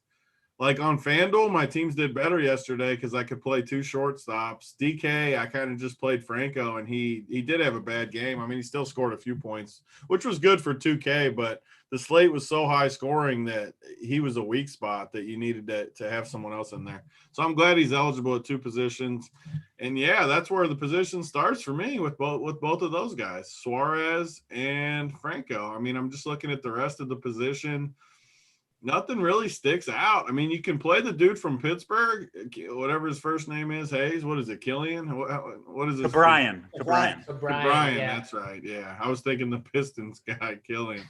Like on FanDuel, my teams did better yesterday because I could play 2 shortstops. DK, I kind of just played Franco, and he did have a bad game. I mean, he still scored a few points, which was good for 2K, but the slate was so high scoring that he was a weak spot that you needed to have someone else in there. So I'm glad he's eligible at 2 positions. And yeah, that's where the position starts for me with both of those guys, Suarez and Franco. I mean, I'm just looking at the rest of the position. Nothing really sticks out. I mean, you can play the dude from Pittsburgh, whatever his first name is. Hayes, what is it? Killian? What is it? Brian. Brian, yeah. That's right. Yeah, I was thinking the Pistons guy, Killian.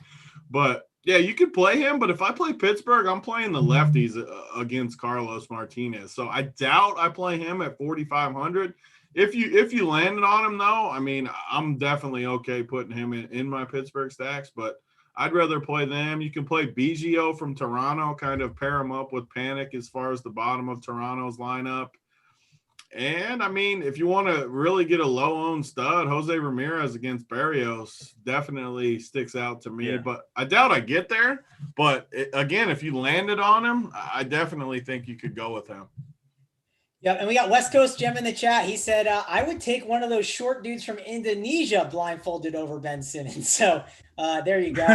But yeah, you could play him. But if I play Pittsburgh, I'm playing the lefties against Carlos Martinez. So I doubt I play him at 4,500. If you landed on him though, I mean, I'm definitely okay putting him in my Pittsburgh stacks, but I'd rather play them. You can play Biggio from Toronto, kind of pair him up with Panic as far as the bottom of Toronto's lineup. And, I mean, if you want to really get a low-owned stud, Jose Ramirez against Barrios definitely sticks out to me. Yeah. But I doubt I get there. But, again, if you landed on him, I definitely think you could go with him. Yeah, and we got West Coast Jim in the chat. He said, I would take one of those short dudes from Indonesia blindfolded over Ben Simmons. So there you go.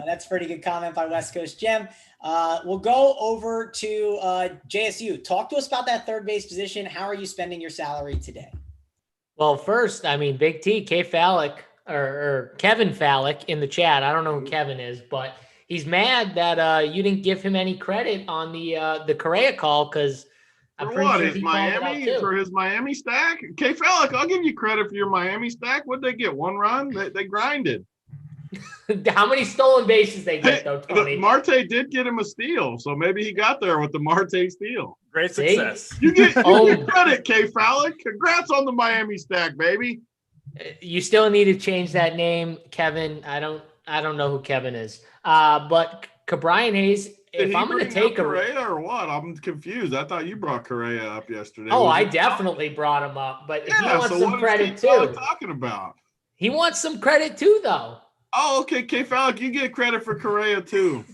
That's a pretty good comment by West Coast Jim. We'll go over to JSU. Talk to us about that third base position. How are you spending your salary today? Well, first, I mean, Big T, K Fallick, or Kevin Fallick in the chat. I don't know who Kevin is, but he's mad that you didn't give him any credit on the Correa call because for what, his Miami, for his Miami stack? K Fallick, I'll give you credit for your Miami stack. What'd they get? 1 run? They grinded. How many stolen bases they get, though, Tony? Marte did get him a steal, so maybe he got there with the Marte steal. Great success. You get credit, K Fallick. Congrats on the Miami stack, baby. You still need to change that name, Kevin. I don't know who Kevin is. But Brian Hayes, if I'm going to take Correa or what? I'm confused. I thought you brought Correa up yesterday. Oh, I definitely brought him up, but he wants some credit too. What are you talking about? He wants some credit too, though. Oh, okay, K Fallick, you get credit for Correa too.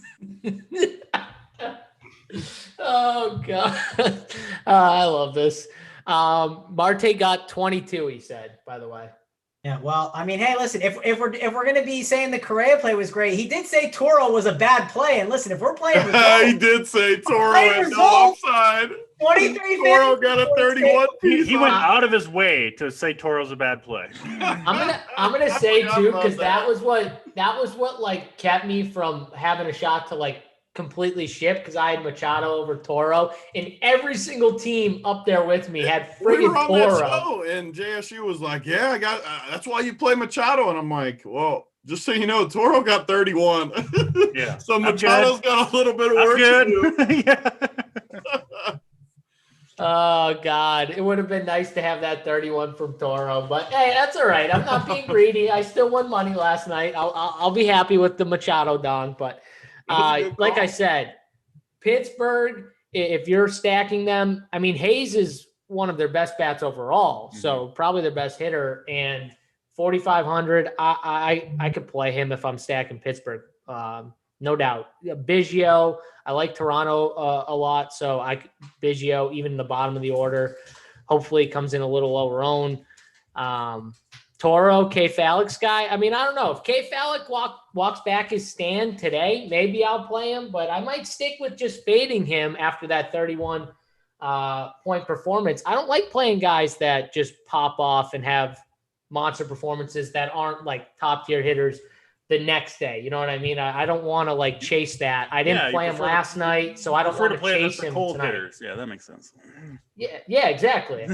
Oh God, I love this. Marte got 22. He said, by the way. Yeah, well, I mean, hey, listen, if we're going to be saying the Correa play was great, he did say Toro was a bad play, and listen, if we're playing results, he did say Toro had no upside. 23. Toro got a 31 piece. He went out of his way to say Toro's a bad play. I'm gonna say too, because that was what like kept me from having a shot to like completely shift, because I had Machado over Toro, and every single team up there with me had friggin' Toro. That show, and JSU was like, "Yeah, I got. That's why you play Machado." And I'm like, "Well, just so you know, Toro got 31. Yeah, so Machado's got a little bit of work to do." Yeah. Oh God, it would have been nice to have that 31 from Toro, but hey, that's all right. I'm not being greedy. I still won money last night. I'll be happy with the Machado dong, but. Like I said, Pittsburgh, if you're stacking them, I mean, Hayes is one of their best bats overall, so probably their best hitter, and 4,500, I could play him if I'm stacking Pittsburgh, no doubt. Biggio, I like Toronto a lot, so Biggio, even in the bottom of the order, hopefully comes in a little lower owned. Toro, K Fallick's guy. I mean, I don't know if K Fallick walks back his stand today. Maybe I'll play him, but I might stick with just fading him after that 31 point performance. I don't like playing guys that just pop off and have monster performances that aren't like top tier hitters the next day. You know what I mean? I don't want to like chase that. I didn't play him last night, so I don't want to chase him cold tonight. Hitters. Yeah, that makes sense. Yeah, exactly,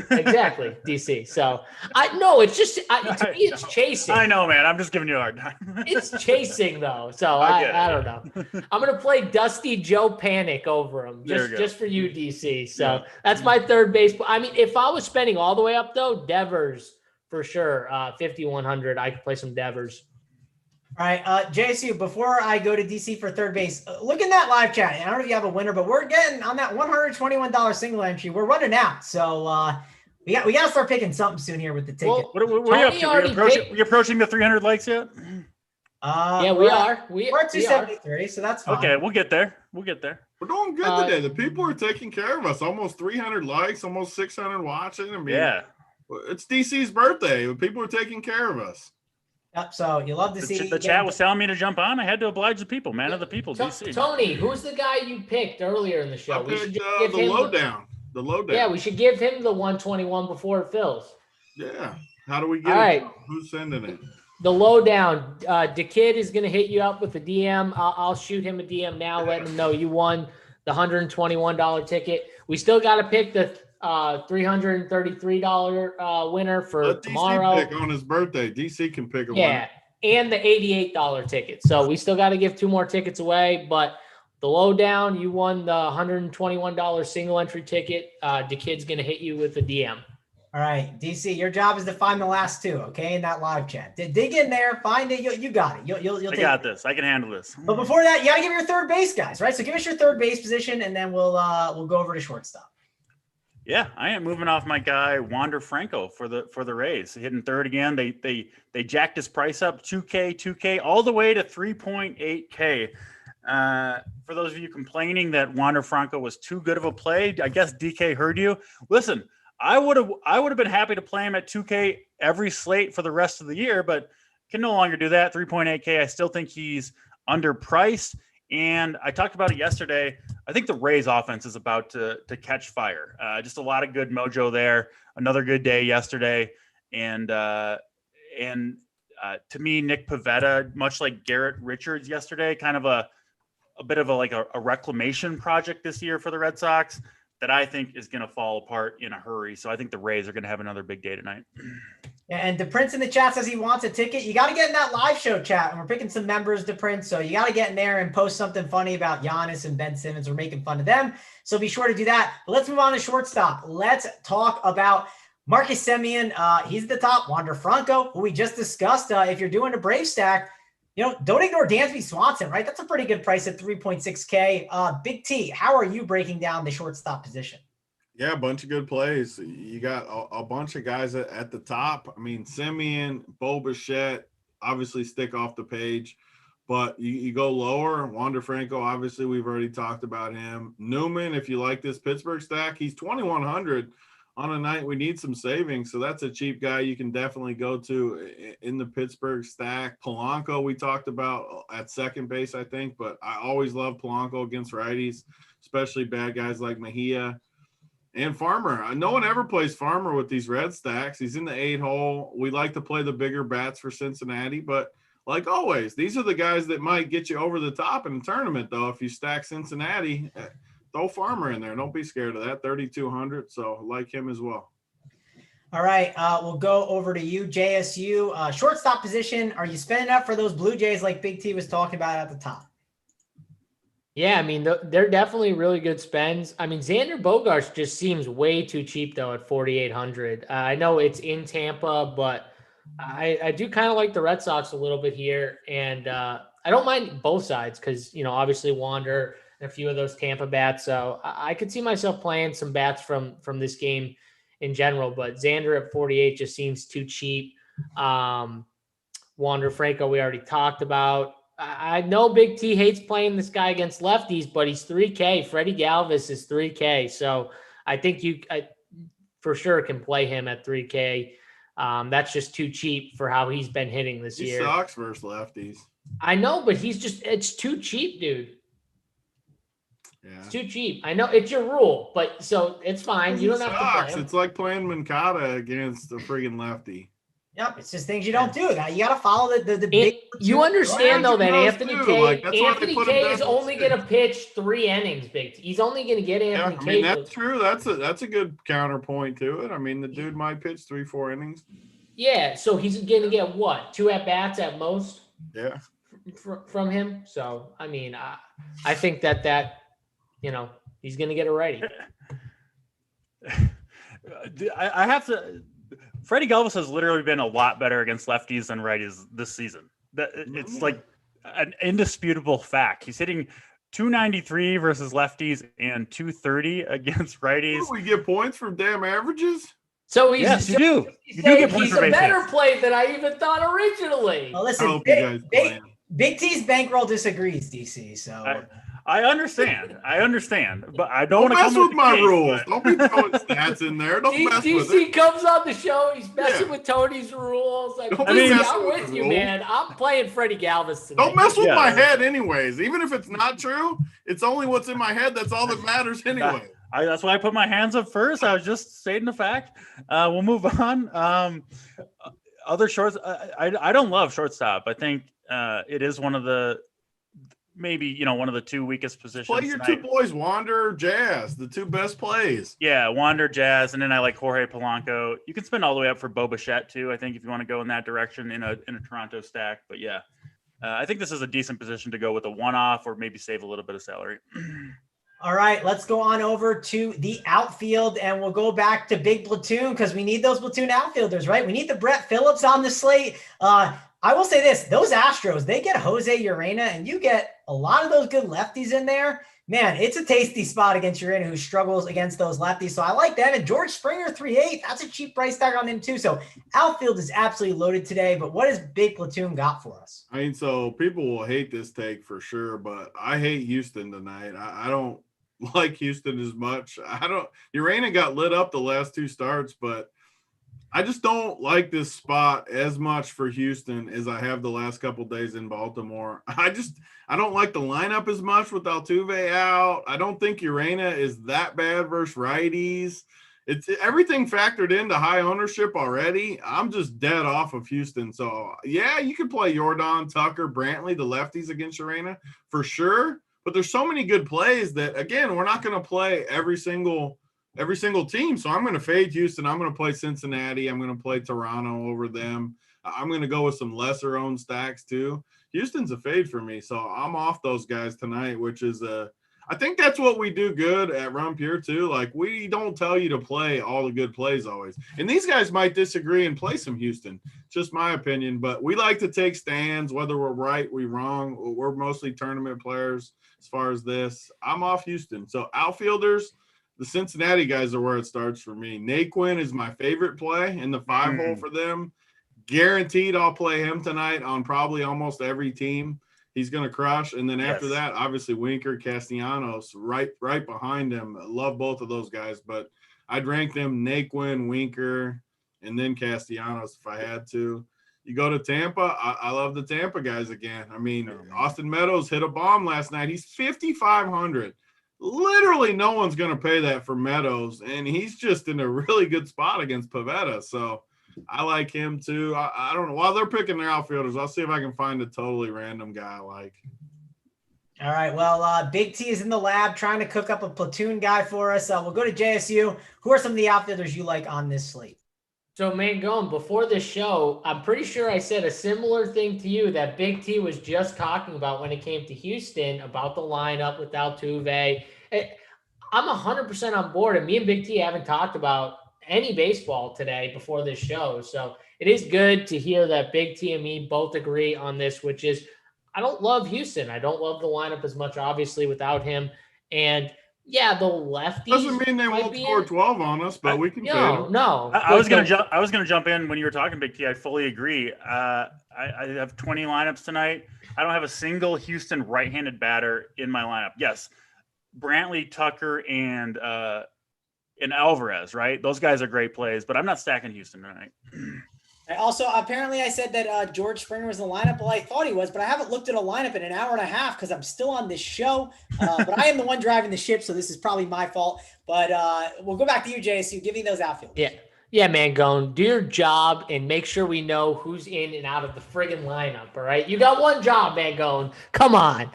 DC. So it's just to me, it's chasing. I know, man. I'm just giving you a hard time. It's chasing though, so I don't know. I'm gonna play Dusty Joe Panic over him just for you, DC. So that's my third base. I mean, if I was spending all the way up though, Devers for sure. 5,100. I could play some Devers. All right, JSU, before I go to DC for third base, look in that live chat. I don't know if you have a winner, but we're getting on that $121 single entry. We're running out. So we got to start picking something soon here with the ticket. Well, what are you up to? We approaching the 300 likes yet? Yeah, we are. We're at 273, so that's fine. Okay, we'll get there. We're doing good today. The people are taking care of us. Almost 300 likes, almost 600 watching. I mean, yeah, it's DC's birthday. People are taking care of us. Yep. So you love to see the chat was telling me to jump on. I had to oblige the people, man of the people, DC. Tony, who's the guy you picked earlier in the show? We should give the lowdown. The lowdown. Yeah, we should give him the 121 before it fills. Yeah. How do we get All it? right. Who's sending it? The lowdown. The kid is going to hit you up with a DM. I'll shoot him a DM now, letting him know you won the $121 ticket. We still got to pick the $333 winner for Let tomorrow. DC pick on his birthday. DC can pick a winner. Yeah, and the $88 ticket. So we still got to give 2 more tickets away. But the lowdown, you won the $121 single entry ticket. The kid's going to hit you with a DM. All right, DC, your job is to find the last 2, okay, in that live chat. Dig in there, find it. You got it. You'll I got this. I can handle this. But before that, you got to give your third base guys, right? So give us your third base position, and then we'll go over to shortstop. Yeah, I am moving off my guy Wander Franco for the Rays. Hitting third again. They jacked his price up 2K, all the way to 3.8K. For those of you complaining that Wander Franco was too good of a play, I guess DK heard you. Listen, I would have been happy to play him at 2K every slate for the rest of the year, but can no longer do that. 3.8K. I still think he's underpriced. And I talked about it yesterday. I think the Rays offense is about to catch fire. Just a lot of good mojo there. Another good day yesterday. And to me, Nick Pivetta, much like Garrett Richards yesterday, kind of a bit of a reclamation project this year for the Red Sox that I think is going to fall apart in a hurry. So I think the Rays are going to have another big day tonight. Yeah, and DePrince in the chat says he wants a ticket. You got to get in that live show chat, and we're picking some members, DePrince. So you got to get in there and post something funny about Giannis and Ben Simmons. We're making fun of them. So be sure to do that. But let's move on to shortstop. Let's talk about Marcus Semien. He's at the top. Wander Franco, who we just discussed. If you're doing a Brave stack, don't ignore Dansby Swanson, right? That's a pretty good price at 3.6K. Big T, how are you breaking down the shortstop position? Yeah, a bunch of good plays. You got a bunch of guys at the top. I mean, Semien, Bo Bichette, obviously stick off the page. But you go lower, Wander Franco, obviously we've already talked about him. Newman, if you like this Pittsburgh stack, he's 2,100 on a night we need some savings. So that's a cheap guy you can definitely go to in the Pittsburgh stack. Polanco, we talked about at second base, I think. But I always love Polanco against righties, especially bad guys like Mejia. And Farmer. No one ever plays Farmer with these red stacks. He's in the 8-hole. We like to play the bigger bats for Cincinnati. But like always, these are the guys that might get you over the top in the tournament, though. If you stack Cincinnati, throw Farmer in there. Don't be scared of that. 3,200. So like him as well. All right. We'll go over to you, JSU. Shortstop position. Are you spending up for those Blue Jays like Big T was talking about at the top? Yeah, I mean, they're definitely really good spends. I mean, Xander Bogaerts just seems way too cheap, though, at 4,800. I know it's in Tampa, but I do kind of like the Red Sox a little bit here. And I don't mind both sides because, obviously Wander and a few of those Tampa bats. So I could see myself playing some bats from this game in general. But Xander at 48 just seems too cheap. Wander Franco, we already talked about. I know Big T hates playing this guy against lefties, but he's 3K. Freddie Galvis is 3K. So I think I for sure can play him at 3K. That's just too cheap for how he's been hitting this year. He sucks versus lefties. I know, but it's too cheap, dude. Yeah. It's too cheap. I know it's your rule, but so it's fine. You don't have to play him. It's like playing Mancada against a friggin' lefty. Yep, it's just things you don't do. Now you got to follow the big. You understand though that Anthony K. Anthony K is only going to pitch 3 innings. Big. He's only going to get Anthony K. That's true. That's a good counterpoint to it. I mean, the dude might pitch 3-4 innings. Yeah, so he's going to get what, 2 at bats at most? Yeah. From him. So I mean, I think that he's going to get a righty. I have to. Freddie Galvis has literally been a lot better against lefties than righties this season. It's like an indisputable fact. He's hitting 293 versus lefties and 230 against righties. Do we get points from damn averages? So he's, yes, you do. You do get points he's for a base better hits. play than I even thought originally. Well, listen, Big T's bankroll disagrees, DC. So I understand, but I don't want to mess come with my rules. But... Don't be throwing stats in there. Don't mess with DC it. comes on the show. He's messing with Tony's rules. Like, I'm with you, man. I'm playing Freddie Galvis tonight. Don't mess with my head, anyways. Even if it's not true, it's only what's in my head. That's all that matters, anyway. That's why I put my hands up first. I was just stating the fact. We'll move on. Other shorts. I don't love shortstop. I think it is one of the one of the two weakest positions. Play your two boys, Wander, Jazz, the two best plays. Yeah, Wander, Jazz, and then I like Jorge Polanco. You can spend all the way up for Bo Bichette too. I think if you want to go in that direction in a Toronto stack. But yeah, I think this is a decent position to go with a one-off or maybe save a little bit of salary. All right, let's go on over to the outfield, and we'll go back to Big Platoon because we need those platoon outfielders, right? We need the Brett Phillips on the slate. I will say this, those Astros, they get Jose Urena, and you get a lot of those good lefties in there. Man, it's a tasty spot against Urena, who struggles against those lefties. So I like that. And George Springer, 3.8, that's a cheap price tag on him too. So outfield is absolutely loaded today. But what has Big Platoon got for us? I mean, so people will hate this take for sure, but I hate Houston tonight. I don't like Houston as much. Urena got lit up the last two starts, but I just don't like this spot as much for Houston as I have the last couple days in Baltimore. I don't like the lineup as much with Altuve out. I don't think Urena is that bad versus righties. It's everything factored into high ownership already. I'm just dead off of Houston. So yeah, you could play Jordan, Tucker, Brantley, the lefties against Urena for sure. But there's so many good plays that, again, we're not going to play every single team. So I'm going to fade Houston. I'm going to play Cincinnati. I'm going to play Toronto over them. I'm going to go with some lesser owned stacks too. Houston's a fade for me. So I'm off those guys tonight, which is I think that's what we do good at Run Pure too. Like, we don't tell you to play all the good plays always. And these guys might disagree and play some Houston. Just my opinion, but we like to take stands, whether we're right, we're wrong. We're mostly tournament players as far as this. I'm off Houston. So outfielders, the Cincinnati guys are where it starts for me. Naquin is my favorite play in the 5-hole for them. Guaranteed I'll play him tonight on probably almost every team. He's going to crush. And then after that, obviously Winker, Castellanos, right behind him. I love both of those guys, but I'd rank them Naquin, Winker, and then Castellanos if I had to. You go to Tampa, I love the Tampa guys again. I mean, Austin Meadows hit a bomb last night. He's 5,500. Literally no one's going to pay that for Meadows, and he's just in a really good spot against Pivetta. So I like him too. I don't know. While they're picking their outfielders, I'll see if I can find a totally random guy I like. All right. Well, Big T is in the lab trying to cook up a platoon guy for us. We'll go to JSU. Who are some of the outfielders you like on this slate? So, Mangone, before this show, I'm pretty sure I said a similar thing to you that Big T was just talking about when it came to Houston, about the lineup with Altuve. I'm 100% on board, and me and Big T haven't talked about any baseball today before this show. So it is good to hear that Big T and me both agree on this, which is I don't love Houston. I don't love the lineup as much, obviously, without him. And yeah, the lefties doesn't mean they won't score 12 on us, but we can fade them. No. I was gonna jump in when you were talking, Big T. I fully agree. I have 20 lineups tonight. I don't have a single Houston right-handed batter in my lineup. Yes, Brantley, Tucker, and Alvarez, right? Those guys are great plays, but I'm not stacking Houston tonight. Also, apparently I said that George Springer was in the lineup. Well, I thought he was, but I haven't looked at a lineup in an hour and a half because I'm still on this show. But I am the one driving the ship, so this is probably my fault. But we'll go back to you, JSU. Give me those outfielders. Yeah, Mangone, do your job and make sure we know who's in and out of the friggin' lineup, all right? You got one job, Mangone. Come on.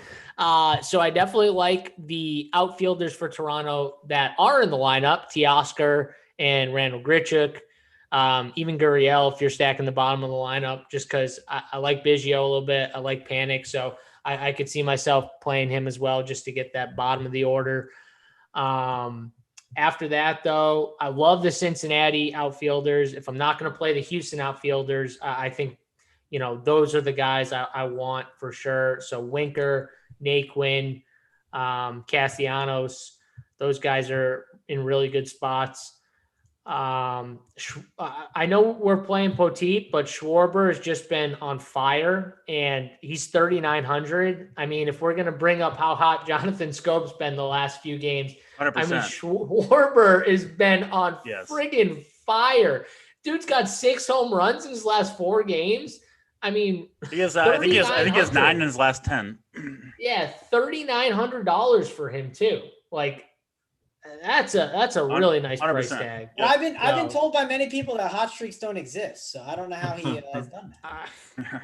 So I definitely like the outfielders for Toronto that are in the lineup, Teoscar and Randall Grichuk. Even Gurriel, if you're stacking the bottom of the lineup, just because I like Biggio a little bit. I like Panic, so I could see myself playing him as well just to get that bottom of the order. After that, though, I love the Cincinnati outfielders. If I'm not going to play the Houston outfielders, I think, those are the guys I want for sure. So Winker, Naquin, Castellanos, those guys are in really good spots. I know we're playing Poteet, but Schwarber has just been on fire, and he's 3,900. I mean, if we're gonna bring up how hot Jonathan Scope's been the last few games, 100%. I mean Schwarber has been on friggin' fire. Dude's got 6 home runs in his last 4 games. I mean, I think he has 9 in his last 10. Yeah, $3,900 for him too. Like, that's a really nice 100%. Price tag. Well, I've been told by many people that hot streaks don't exist, so I don't know how he has done that.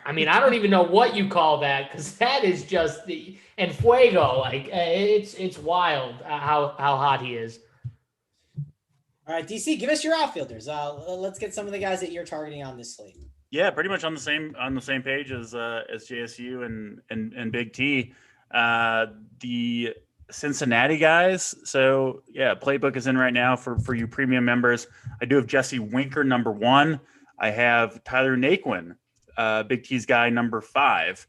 I mean, I don't even know what you call that, because that is just and fuego. Like, it's wild how hot he is. All right, DC, give us your outfielders. Let's get some of the guys that you're targeting on this slate. Yeah, pretty much on the same page as JSU and Big T. The Cincinnati guys. So yeah, playbook is in right now for you premium members. I do have Jesse Winker number 1. I have Tyler Naquin, Big T's guy number 5.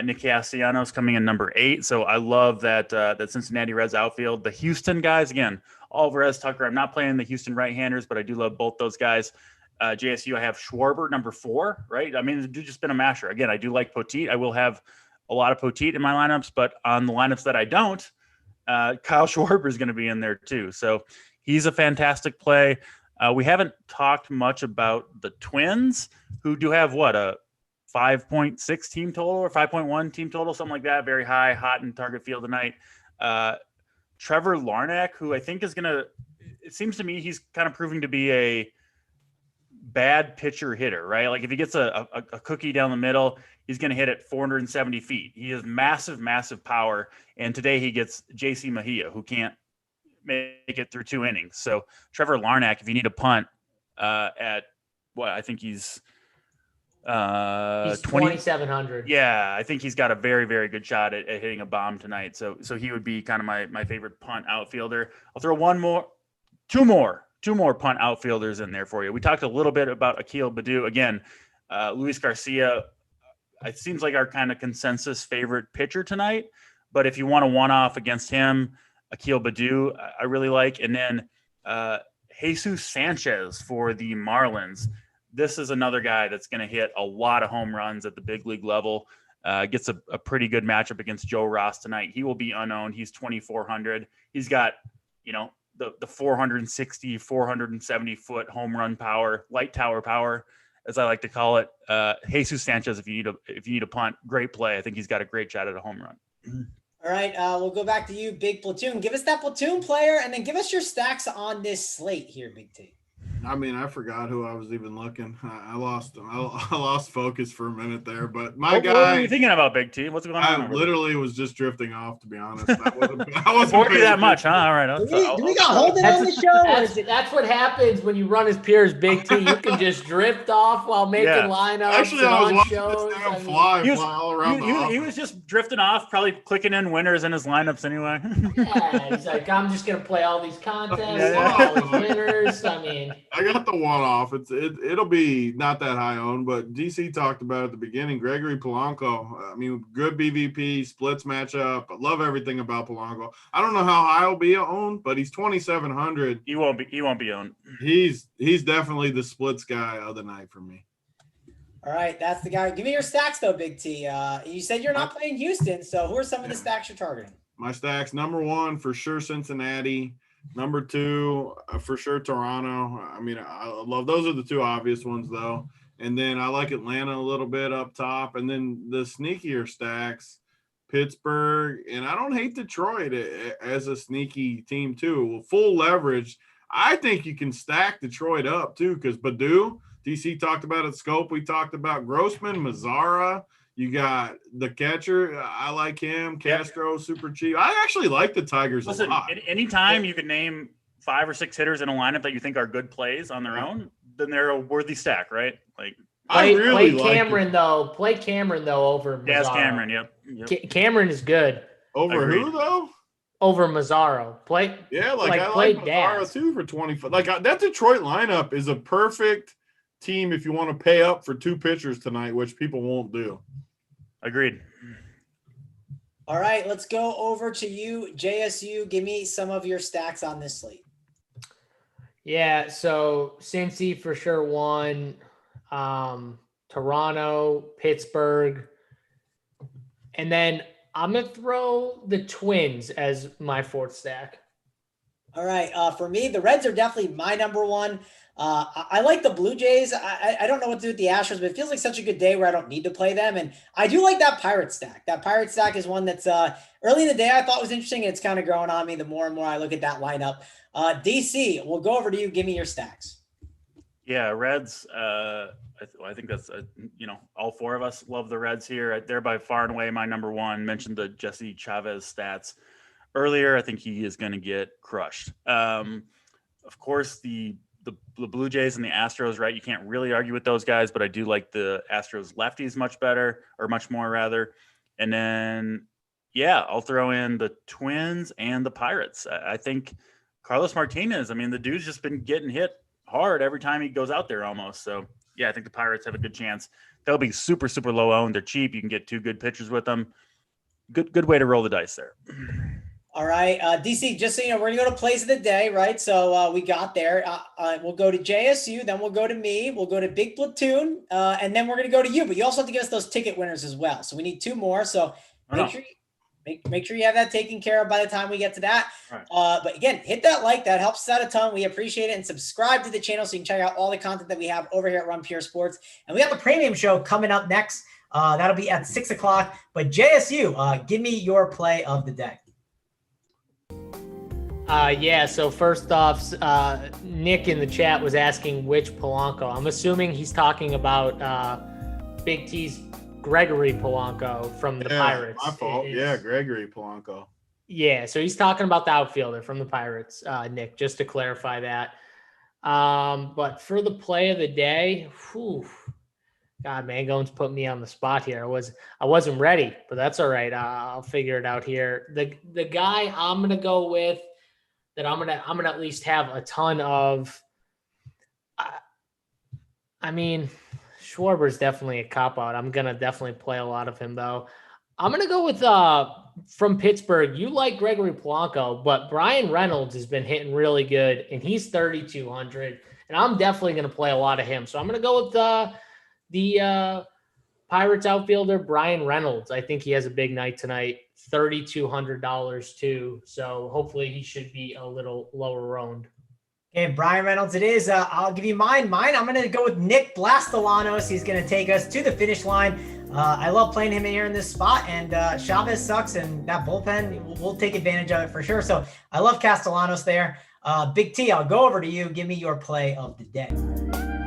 Nick Castellanos coming in number 8. So I love that Cincinnati Reds outfield. The Houston guys, again, Alvarez, Tucker. I'm not playing the Houston right-handers, but I do love both those guys. JSU, I have Schwarber number 4, right? I mean, the dude's just been a masher. Again, I do like Poteet. I will have a lot of Poteet in my lineups, but on the lineups that I don't, Kyle Schwarber is going to be in there too. So he's a fantastic play. We haven't talked much about the Twins, who do have a 5.6 team total or 5.1 team total, something like that. Very high, hot in target field tonight. Trevor Larnach, who I think is going to, it seems to me he's kind of proving to be a bad pitcher hitter, right? Like if he gets a cookie down the middle, he's going to hit it 470 feet. He has massive power. And today he gets JC Mejia, who can't make it through 2 innings. So Trevor Larnach, if you need a punt at what I think he's 2,700. Yeah, I think he's got a very, very good shot at hitting a bomb tonight. So he would be kind of my favorite punt outfielder. I'll throw two more punt outfielders in there for you. We talked a little bit about Akil Baddoo. Again, Luis Garcia, it seems like our kind of consensus favorite pitcher tonight. But if you want a one-off against him, Akil Baddoo, I really like. And then Jesus Sanchez for the Marlins. This is another guy that's going to hit a lot of home runs at the big league level. Gets a pretty good matchup against Joe Ross tonight. He will be unowned. He's 2,400. He's got, the 460, 470 foot home run power, light tower power, as I like to call it. Jesus Sanchez, if you need a punt, great play. I think he's got a great shot at a home run. All right, we'll go back to you, Big Platoon. Give us that platoon player, and then give us your stacks on this slate here, Big T. I mean, I forgot who I was even looking. I lost focus for a minute there. But what were you thinking about, Big T? What's going on? I literally was just drifting off, to be honest. I wasn't bored you that much, huh? All right. Do we got Holden on the show? That's what happens when you run as peers, Big T. You can just drift off while making lineups. Actually, I was watching this damn fly all around he was just drifting off, probably clicking in winners in his lineups anyway. Yeah, he's like, I'm just gonna play all these contests, all these winners. I mean, I got the one-off. It'll be not that high owned, but DC talked about at the beginning. Gregory Polanco. I mean, good BVP, splits matchup. I love everything about Polanco. I don't know how high he'll be owned, but he's 2,700. He won't be owned. He's definitely the splits guy of the night for me. All right, that's the guy. Give me your stacks though, Big T. You said you're not playing Houston, so who are some of the stacks you're targeting? My stacks: number 1 for sure Cincinnati. Number 2, for sure, Toronto. I mean, I love those are the 2 obvious ones, though. And then I like Atlanta a little bit up top. And then the sneakier stacks, Pittsburgh. And I don't hate Detroit as a sneaky team, too. Full leverage. I think you can stack Detroit up, too, because Baddoo, DC talked about it, Scope. We talked about Grossman, Mazzara. You got the catcher. I like him. Castro, super cheap. I actually like the Tigers a lot. Anytime you can name 5 or 6 hitters in a lineup that you think are good plays on their own, then they're a worthy stack, right? Like play Cameron though. Play Cameron though over Mazzaro. Yes, Cameron. Yep. Cameron is good. Over Agreed. Who though? Over Mazzaro. I like Mazzaro too for 25. Like that Detroit lineup is a perfect team if you want to pay up for 2 pitchers tonight, which people won't do. Agreed. All right, let's go over to you, JSU. Give me some of your stacks on this slate. Yeah, so Cincy for sure won. Toronto, Pittsburgh. And then I'm going to throw the Twins as my fourth stack. All right. For me, the Reds are definitely my number one. I like the Blue Jays. I don't know what to do with the Astros, but it feels like such a good day where I don't need to play them. And I do like that Pirate stack. That Pirate stack is one that's early in the day I thought was interesting, and it's kind of growing on me the more and more I look at that lineup. DC, we'll go over to you. Give me your stacks. Yeah, Reds. I think that's all four of us love the Reds here. They're by far and away my number one. Mentioned the Jesse Chavez stats earlier. I think he is going to get crushed. Of course, the Blue Jays and the Astros, right? You can't really argue with those guys, but I do like the Astros lefties much more rather. And then, yeah, I'll throw in the Twins and the Pirates. I think Carlos Martinez, I mean, the dude's just been getting hit hard every time he goes out there almost. So, yeah, I think the Pirates have a good chance. They'll be super, super low owned. They're cheap. You can get two good pitchers with them. Good way to roll the dice there. All right, DC, just so you know, we're going to go to plays of the day, right? So we got there. We'll go to JSU, then we'll go to me. We'll go to Big Platoon, and then we're going to go to you. But you also have to give us those ticket winners as well. So we need two more. So make sure you have that taken care of by the time we get to that. Right. But again, hit that like. That helps us out a ton. We appreciate it. And subscribe to the channel so you can check out all the content that we have over here at Run Pure Sports. And we have the premium show coming up next. That'll be at 6 o'clock. But JSU, give me your play of the day. Yeah, so first off, Nick in the chat was asking which Polanco. I'm assuming he's talking about Big T's Gregory Polanco from the Pirates. My fault. Gregory Polanco. Yeah, so he's talking about the outfielder from the Pirates, Nick, just to clarify that. But for the play of the day, God, Mangone's put me on the spot here. I wasn't ready, but that's all right. I'll figure it out here. The guy I'm gonna go with, that I'm gonna at least have a ton of. I mean, Schwarber's definitely a cop out. I'm gonna definitely play a lot of him though. I'm gonna go with from Pittsburgh. You like Gregory Polanco, but Brian Reynolds has been hitting really good, and he's 3,200, and I'm definitely gonna play a lot of him. So I'm gonna go with the Pirates outfielder Brian Reynolds. I think he has a big night tonight. $3,200 too. So hopefully he should be a little lower owned. Okay, Brian Reynolds it is. I'll give you mine. I'm going to go with Nick Blastolanos. He's going to take us to the finish line. I love playing him in here in this spot, and Chavez sucks, and that bullpen, we'll take advantage of it for sure. So I love Castellanos there. Big T, I'll go over to you. Give me your play of the day.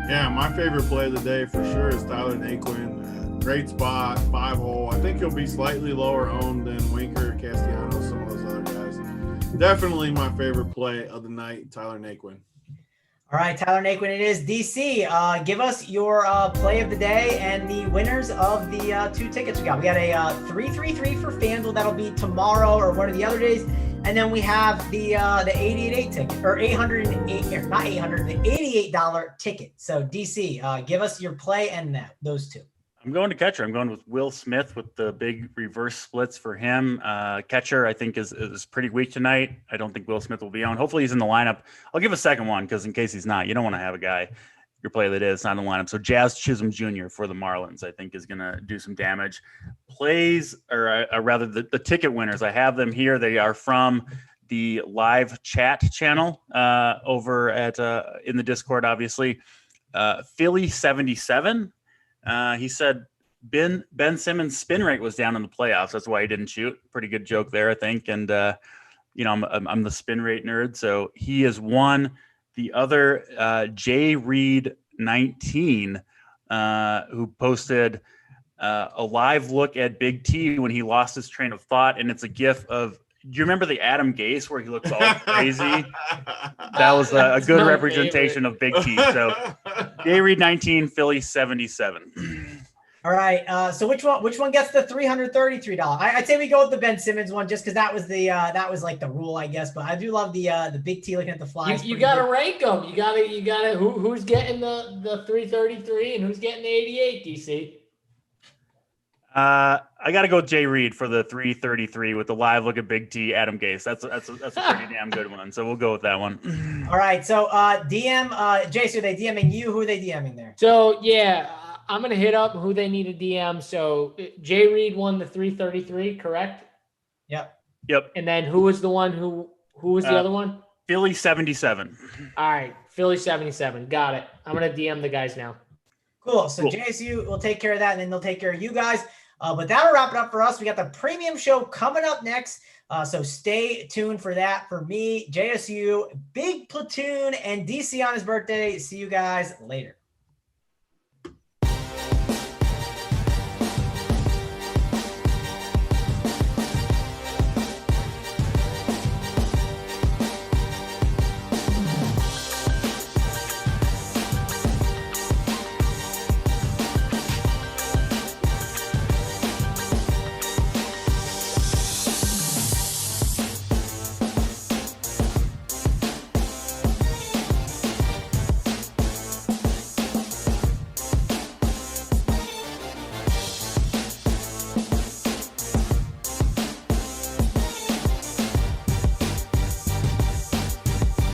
Yeah, my favorite play of the day for sure is Tyler Naquin. Great spot, 5-hole. I think he'll be slightly lower owned than Winker, Castellanos, some of those other guys. Definitely my favorite play of the night, Tyler Naquin. All right, Tyler Naquin it is. DC, give us your play of the day and the winners of the 2 tickets we got. We got a 333 for FanDuel. That'll be tomorrow or one of the other days. And then we have the 888 ticket, or 808, or not 800, the $88 ticket. So DC, give us your play and those 2. I'm going to catcher. I'm going with Will Smith with the big reverse splits for him. Catcher, I think, is pretty weak tonight. I don't think Will Smith will be on. Hopefully he's in the lineup. I'll give a second one because in case he's not, you don't want to have a guy, your play that is not in the lineup. So Jazz Chisholm Jr. for the Marlins, I think, is going to do some damage. Plays, or rather the ticket winners, I have them here. They are from the live chat channel over at in the Discord, obviously. Philly 77. He said Ben Simmons' spin rate was down in the playoffs. That's why he didn't shoot. Pretty good joke there, I think. And I'm the spin rate nerd, so he has won. The other J Reed 19, who posted a live look at Big T when he lost his train of thought, and it's a GIF of. Do you remember the Adam Gase where he looks all crazy? That was a good representation of Big T. So J Reed 19, Philly 77. All right. So which one gets the $333? I'd say we go with the Ben Simmons one just because that was like the rule, I guess. But I do love the Big T looking at the flies. You got to rank them. You got to who's getting the 333 and who's getting the 88, DC? I got to go Jay Reed for the 333 with the live look at Big T, Adam Gase. That's a pretty damn good one. So we'll go with that one. All right. So DM, Jason, are they DMing you? Who are they DMing there? So yeah, I'm gonna hit up who they need to DM. So Jay Reed won the 333, correct? Yep. And then who was the one who was the other one? Philly 77. All right, Philly 77. Got it. I'm gonna DM the guys now. Cool. So JSU will take care of that, and then they'll take care of you guys. But that'll wrap it up for us. We got the premium show coming up next. So stay tuned for that. For me, JSU, Big Platoon, and DC on his birthday. See you guys later.